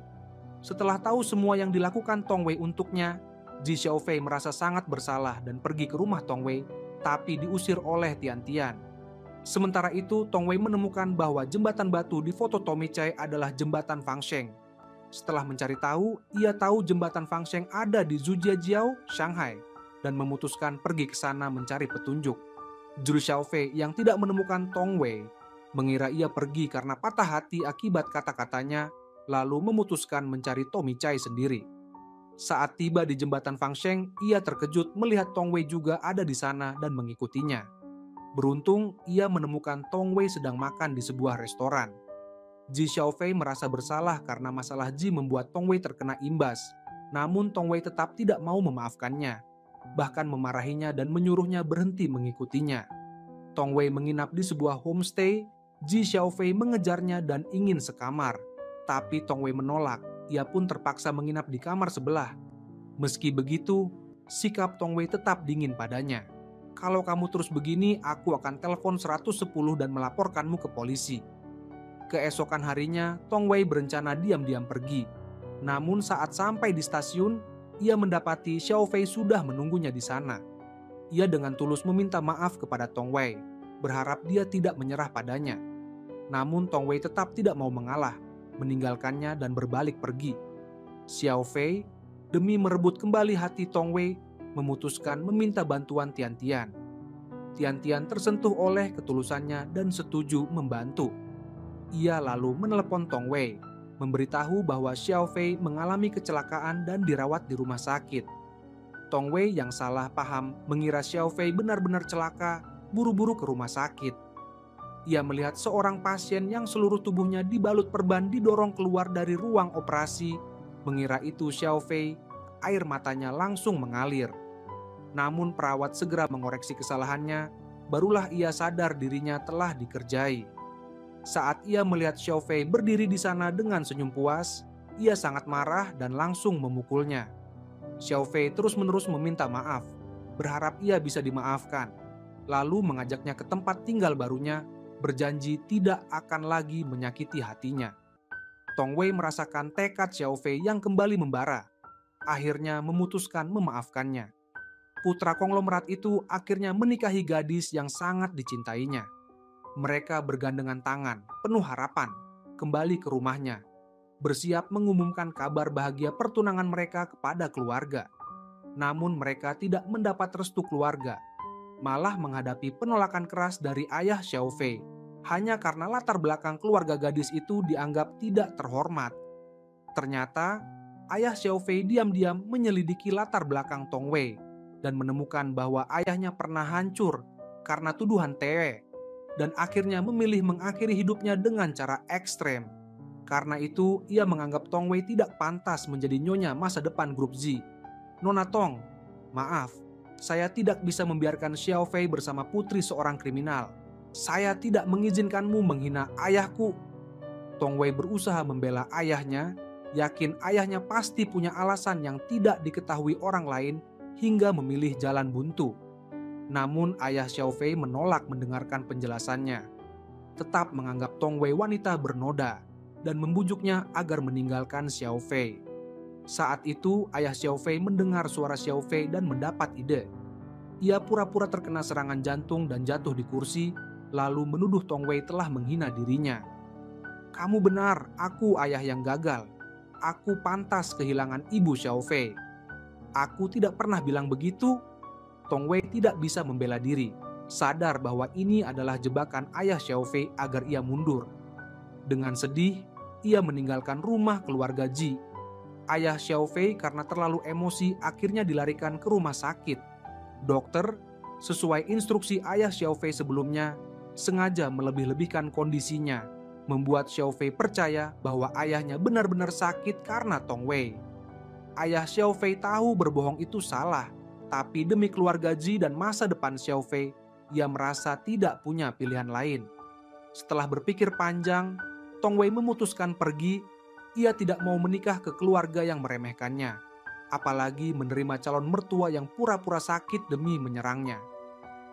Setelah tahu semua yang dilakukan Tong Wei untuknya, Ji Xiaofei merasa sangat bersalah dan pergi ke rumah Tong Wei, tapi diusir oleh Tian Tian. Sementara itu, Tong Wei menemukan bahwa jembatan batu di foto Tommy Chai adalah jembatan Fangsheng. Setelah mencari tahu, ia tahu jembatan Fangsheng ada di Zhujiajiao, Shanghai, dan memutuskan pergi ke sana mencari petunjuk. Zhu Xiaofei yang tidak menemukan Tong Wei mengira ia pergi karena patah hati akibat kata-katanya, lalu memutuskan mencari Tommy Chai sendiri. Saat tiba di jembatan Fangsheng, ia terkejut melihat Tong Wei juga ada di sana dan mengikutinya. Beruntung, ia menemukan Tong Wei sedang makan di sebuah restoran. Ji Xiaofei merasa bersalah karena masalah Ji membuat Tong Wei terkena imbas. Namun Tong Wei tetap tidak mau memaafkannya, bahkan memarahinya dan menyuruhnya berhenti mengikutinya. Tong Wei menginap di sebuah homestay. Ji Xiaofei mengejarnya dan ingin sekamar, tapi Tong Wei menolak. Ia pun terpaksa menginap di kamar sebelah. Meski begitu, sikap Tong Wei tetap dingin padanya. "Kalau kamu terus begini, aku akan telepon 110 dan melaporkanmu ke polisi." Keesokan harinya, Tong Wei berencana diam-diam pergi. Namun saat sampai di stasiun, ia mendapati Xiaofei sudah menunggunya di sana. Ia dengan tulus meminta maaf kepada Tong Wei, berharap dia tidak menyerah padanya. Namun Tong Wei tetap tidak mau mengalah, meninggalkannya dan berbalik pergi. Xiaofei, demi merebut kembali hati Tong Wei, memutuskan meminta bantuan Tian Tian. Tian Tian tersentuh oleh ketulusannya dan setuju membantu. Ia lalu menelepon Tong Wei, memberitahu bahwa Xiaofei mengalami kecelakaan dan dirawat di rumah sakit. Tong Wei yang salah paham mengira Xiaofei benar-benar celaka, buru-buru ke rumah sakit. Ia melihat seorang pasien yang seluruh tubuhnya dibalut perban didorong keluar dari ruang operasi. Mengira itu Xiaofei, air matanya langsung mengalir. Namun perawat segera mengoreksi kesalahannya, barulah ia sadar dirinya telah dikerjai. Saat ia melihat Xiaofei berdiri di sana dengan senyum puas, ia sangat marah dan langsung memukulnya. Xiaofei terus-menerus meminta maaf, berharap ia bisa dimaafkan, lalu mengajaknya ke tempat tinggal barunya, berjanji tidak akan lagi menyakiti hatinya. Tong Wei merasakan tekad Xiaofei yang kembali membara, akhirnya memutuskan memaafkannya. Putra konglomerat itu akhirnya menikahi gadis yang sangat dicintainya. Mereka bergandengan tangan, penuh harapan, kembali ke rumahnya, bersiap mengumumkan kabar bahagia pertunangan mereka kepada keluarga. Namun mereka tidak mendapat restu keluarga, malah menghadapi penolakan keras dari ayah Xiaofei, hanya karena latar belakang keluarga gadis itu dianggap tidak terhormat. Ternyata, ayah Xiaofei diam-diam menyelidiki latar belakang Tong Wei dan menemukan bahwa ayahnya pernah hancur karena tuduhan Tewe, dan akhirnya memilih mengakhiri hidupnya dengan cara ekstrem. Karena itu, ia menganggap Tong Wei tidak pantas menjadi nyonya masa depan grup Z. "Nona Tong, maaf, saya tidak bisa membiarkan Xiaofei bersama putri seorang kriminal. Saya tidak mengizinkanmu menghina ayahku." Tong Wei berusaha membela ayahnya, yakin ayahnya pasti punya alasan yang tidak diketahui orang lain hingga memilih jalan buntu. Namun ayah Xiaofei menolak mendengarkan penjelasannya, tetap menganggap Tong Wei wanita bernoda dan membujuknya agar meninggalkan Xiaofei. Saat itu ayah Xiaofei mendengar suara Xiaofei dan mendapat ide. Ia pura-pura terkena serangan jantung dan jatuh di kursi, lalu menuduh Tong Wei telah menghina dirinya. "Kamu benar, aku ayah yang gagal. Aku pantas kehilangan ibu Xiaofei." "Aku tidak pernah bilang begitu." Tong Wei tidak bisa membela diri, sadar bahwa ini adalah jebakan ayah Xiaofei agar ia mundur. Dengan sedih, ia meninggalkan rumah keluarga Ji. Ayah Xiaofei karena terlalu emosi akhirnya dilarikan ke rumah sakit. Dokter, sesuai instruksi ayah Xiaofei sebelumnya, sengaja melebih-lebihkan kondisinya, membuat Xiao Fei percaya bahwa ayahnya benar-benar sakit karena Tong Wei. Ayah Xiao Fei tahu berbohong itu salah, tapi demi keluarga Ji dan masa depan Xiao Fei, ia merasa tidak punya pilihan lain. Setelah berpikir panjang, Tong Wei memutuskan pergi. Ia tidak mau menikah ke keluarga yang meremehkannya, apalagi menerima calon mertua yang pura-pura sakit demi menyerangnya.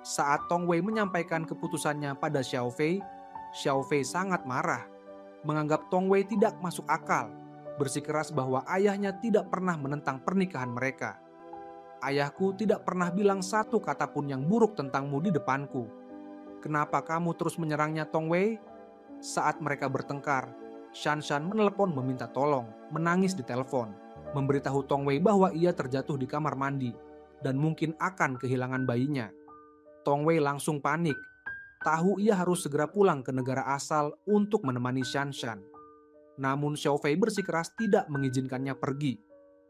Saat Tong Wei menyampaikan keputusannya pada Xiao Fei sangat marah, menganggap Tong Wei tidak masuk akal, bersikeras bahwa ayahnya tidak pernah menentang pernikahan mereka. Ayahku tidak pernah bilang satu kata pun yang buruk tentangmu di depanku. Kenapa kamu terus menyerangnya, Tong Wei? Saat mereka bertengkar, Shanshan menelepon meminta tolong, menangis di telepon, memberitahu Tong Wei bahwa ia terjatuh di kamar mandi dan mungkin akan kehilangan bayinya. Tong Wei langsung panik, tahu ia harus segera pulang ke negara asal untuk menemani Shanshan. Namun Xiao Fei bersikeras tidak mengizinkannya pergi,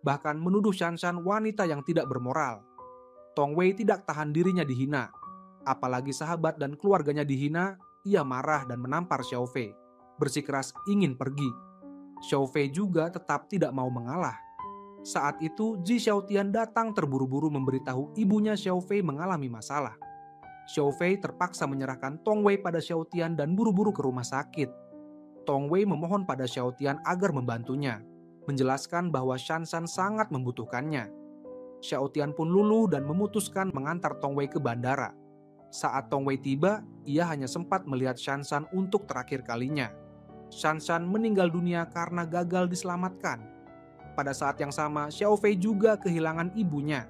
bahkan menuduh Shanshan wanita yang tidak bermoral. Tong Wei tidak tahan dirinya dihina, apalagi sahabat dan keluarganya dihina. Ia marah dan menampar Xiao Fei, bersikeras ingin pergi. Xiao Fei juga tetap tidak mau mengalah. Saat itu Ji Xiaotian datang terburu-buru memberitahu ibunya Xiao Fei mengalami masalah. Xiao Fei terpaksa menyerahkan Tong Wei pada Xiaotian dan buru-buru ke rumah sakit. Tong Wei memohon pada Xiaotian agar membantunya, menjelaskan bahwa Shanshan sangat membutuhkannya. Xiaotian pun luluh dan memutuskan mengantar Tong Wei ke bandara. Saat Tong Wei tiba, ia hanya sempat melihat Shanshan untuk terakhir kalinya. Shanshan meninggal dunia karena gagal diselamatkan. Pada saat yang sama, Xiao Fei juga kehilangan ibunya.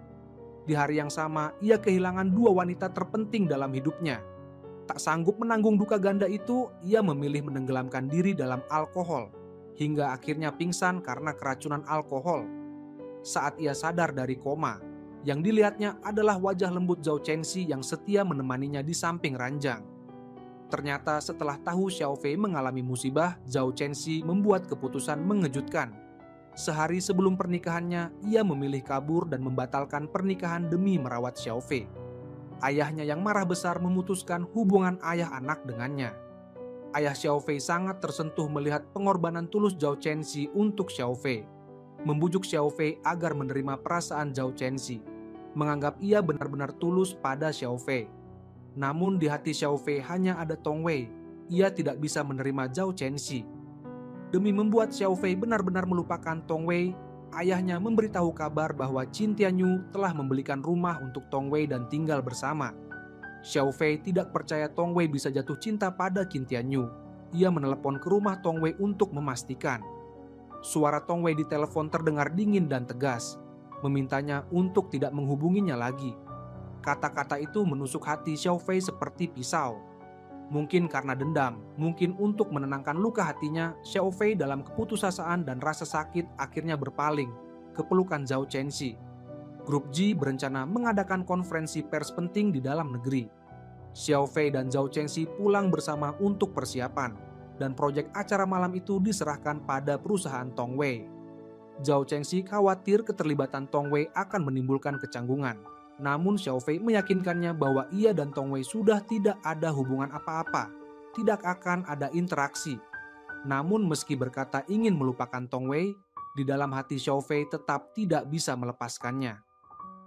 Di hari yang sama, ia kehilangan dua wanita terpenting dalam hidupnya. Tak sanggup menanggung duka ganda itu, ia memilih menenggelamkan diri dalam alkohol, hingga akhirnya pingsan karena keracunan alkohol. Saat ia sadar dari koma, yang dilihatnya adalah wajah lembut Zhao Chenxi yang setia menemaninya di samping ranjang. Ternyata setelah tahu Xiao Fei mengalami musibah, Zhao Chenxi membuat keputusan mengejutkan. Sehari sebelum pernikahannya, ia memilih kabur dan membatalkan pernikahan demi merawat Xiao Fei. Ayahnya yang marah besar memutuskan hubungan ayah anak dengannya. Ayah Xiao Fei sangat tersentuh melihat pengorbanan tulus Zhao Chenxi untuk Xiao Fei, membujuk Xiao Fei agar menerima perasaan Zhao Chenxi, menganggap ia benar-benar tulus pada Xiao Fei. Namun di hati Xiao Fei hanya ada Tong Wei. Ia tidak bisa menerima Zhao Chenxi. Demi membuat Xiao Fei benar-benar melupakan Tong Wei, ayahnya memberitahu kabar bahwa Qin Tianyu telah membelikan rumah untuk Tong Wei dan tinggal bersama. Xiao Fei tidak percaya Tong Wei bisa jatuh cinta pada Qin Tianyu. Ia menelepon ke rumah Tong Wei untuk memastikan. Suara Tong Wei di telepon terdengar dingin dan tegas, memintanya untuk tidak menghubunginya lagi. Kata-kata itu menusuk hati Xiao Fei seperti pisau. Mungkin karena dendam, mungkin untuk menenangkan luka hatinya, Xiao Fei dalam keputusasaan dan rasa sakit akhirnya berpaling ke pelukan Zhao Chenxi. Grup Ji berencana mengadakan konferensi pers penting di dalam negeri. Xiao Fei dan Zhao Chenxi pulang bersama untuk persiapan, dan proyek acara malam itu diserahkan pada perusahaan Tong Wei. Zhao Chenxi khawatir keterlibatan Tong Wei akan menimbulkan kecanggungan. Namun Xiao Fei meyakinkannya bahwa ia dan Tong Wei sudah tidak ada hubungan apa-apa, tidak akan ada interaksi. Namun meski berkata ingin melupakan Tong Wei, di dalam hati Xiao Fei tetap tidak bisa melepaskannya.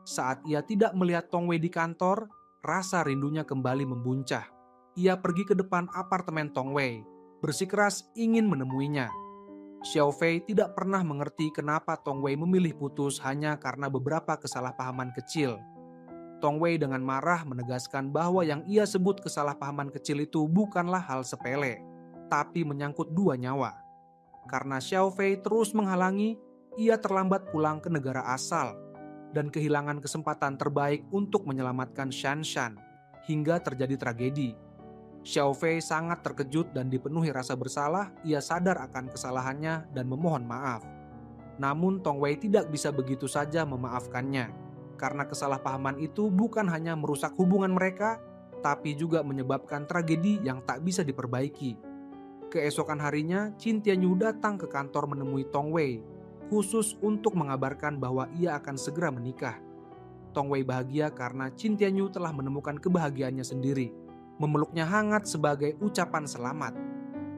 Saat ia tidak melihat Tong Wei di kantor, rasa rindunya kembali membuncah. Ia pergi ke depan apartemen Tong Wei, bersikeras ingin menemuinya. Xiao Fei tidak pernah mengerti kenapa Tong Wei memilih putus hanya karena beberapa kesalahpahaman kecil. Tong Wei dengan marah menegaskan bahwa yang ia sebut kesalahpahaman kecil itu bukanlah hal sepele, tapi menyangkut dua nyawa. Karena Xiao Fei terus menghalangi, ia terlambat pulang ke negara asal dan kehilangan kesempatan terbaik untuk menyelamatkan Shanshan hingga terjadi tragedi. Xiao Fei sangat terkejut dan dipenuhi rasa bersalah. Ia sadar akan kesalahannya dan memohon maaf. Namun Tong Wei tidak bisa begitu saja memaafkannya. Karena kesalahpahaman itu bukan hanya merusak hubungan mereka, tapi juga menyebabkan tragedi yang tak bisa diperbaiki. Keesokan harinya, Qin Tianyu datang ke kantor menemui Tong Wei, khusus untuk mengabarkan bahwa ia akan segera menikah. Tong Wei bahagia karena Qin Tianyu telah menemukan kebahagiaannya sendiri. memeluknya hangat sebagai ucapan selamat.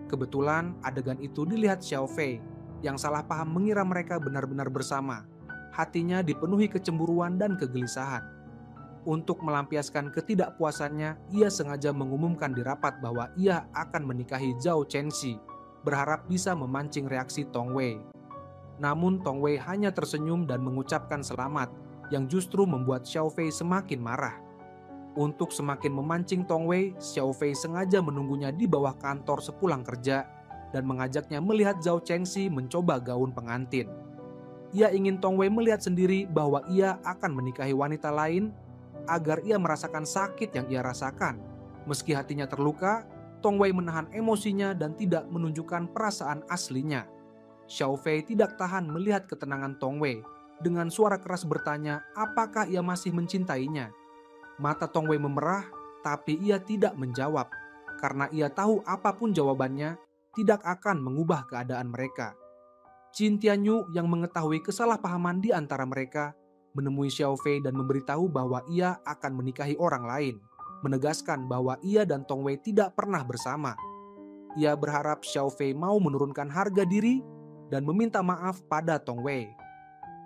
Kebetulan adegan itu dilihat Xiao Fei, yang salah paham mengira mereka benar-benar bersama. Hatinya dipenuhi kecemburuan dan kegelisahan. Untuk melampiaskan ketidakpuasannya, ia sengaja mengumumkan di rapat bahwa ia akan menikahi Zhao Chengxi, berharap bisa memancing reaksi Tong Wei. Namun Tong Wei hanya tersenyum dan mengucapkan selamat, yang justru membuat Xiao Fei semakin marah. Untuk semakin memancing Tong Wei, Xiao Fei sengaja menunggunya di bawah kantor sepulang kerja dan mengajaknya melihat Zhao Chengxi mencoba gaun pengantin. Ia ingin Tong Wei melihat sendiri bahwa ia akan menikahi wanita lain agar ia merasakan sakit yang ia rasakan. Meski hatinya terluka, Tong Wei menahan emosinya dan tidak menunjukkan perasaan aslinya. Xiao Fei tidak tahan melihat ketenangan Tong Wei. Dengan suara keras bertanya apakah ia masih mencintainya. Mata Tong Wei memerah, tapi ia tidak menjawab, karena ia tahu apapun jawabannya tidak akan mengubah keadaan mereka. Qin Tianyu yang mengetahui kesalahpahaman di antara mereka, menemui Xiao Fei dan memberitahu bahwa ia akan menikahi orang lain, menegaskan bahwa ia dan Tong Wei tidak pernah bersama. Ia berharap Xiao Fei mau menurunkan harga diri dan meminta maaf pada Tong Wei.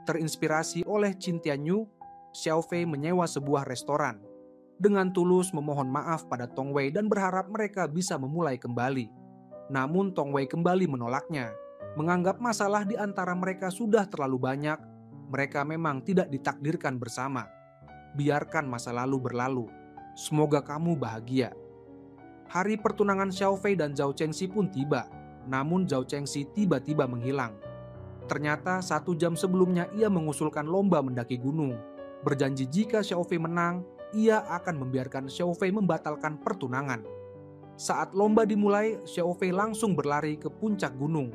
Terinspirasi oleh Qin Tianyu, Xiao Fei menyewa sebuah restoran. Dengan tulus memohon maaf pada Tong Wei dan berharap mereka bisa memulai kembali. Namun Tong Wei kembali menolaknya, menganggap masalah di antara mereka sudah terlalu banyak. Mereka memang tidak ditakdirkan bersama. Biarkan masa lalu berlalu. Semoga kamu bahagia. Hari pertunangan Xiao Fei dan Zhao Chengxi pun tiba. Namun Zhao Chengxi tiba-tiba menghilang. Ternyata 1 jam sebelumnya ia mengusulkan lomba mendaki gunung. Berjanji jika Xiao Fei menang, ia akan membiarkan Xiao Fei membatalkan pertunangan. Saat lomba dimulai, Xiao Fei langsung berlari ke puncak gunung.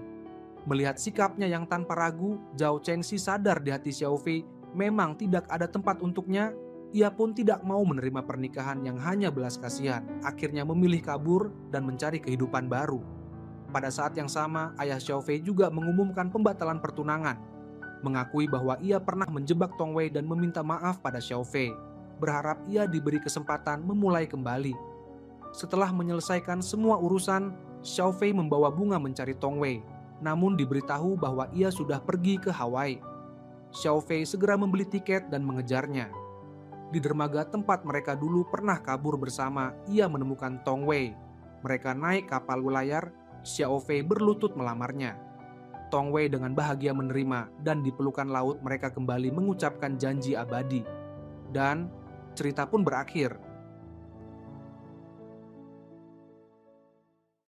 Melihat sikapnya yang tanpa ragu, Zhao Chengxi sadar di hati Xiao Fei memang tidak ada tempat untuknya. Ia pun tidak mau menerima pernikahan yang hanya belas kasihan. Akhirnya memilih kabur dan mencari kehidupan baru. Pada saat yang sama, ayah Xiao Fei juga mengumumkan pembatalan pertunangan, mengakui bahwa ia pernah menjebak Tong Wei dan meminta maaf pada Xiao Fei, berharap ia diberi kesempatan memulai kembali. Setelah menyelesaikan semua urusan, Xiao Fei membawa bunga mencari Tong Wei, namun diberitahu bahwa ia sudah pergi ke Hawaii. Xiao Fei segera membeli tiket dan mengejarnya. Di dermaga tempat mereka dulu pernah kabur bersama, ia menemukan Tong Wei. Mereka naik kapal berlayar, Xiao Fei berlutut melamarnya. Tong Wei dengan bahagia menerima dan di pelukan laut mereka kembali mengucapkan janji abadi. Dan cerita pun berakhir.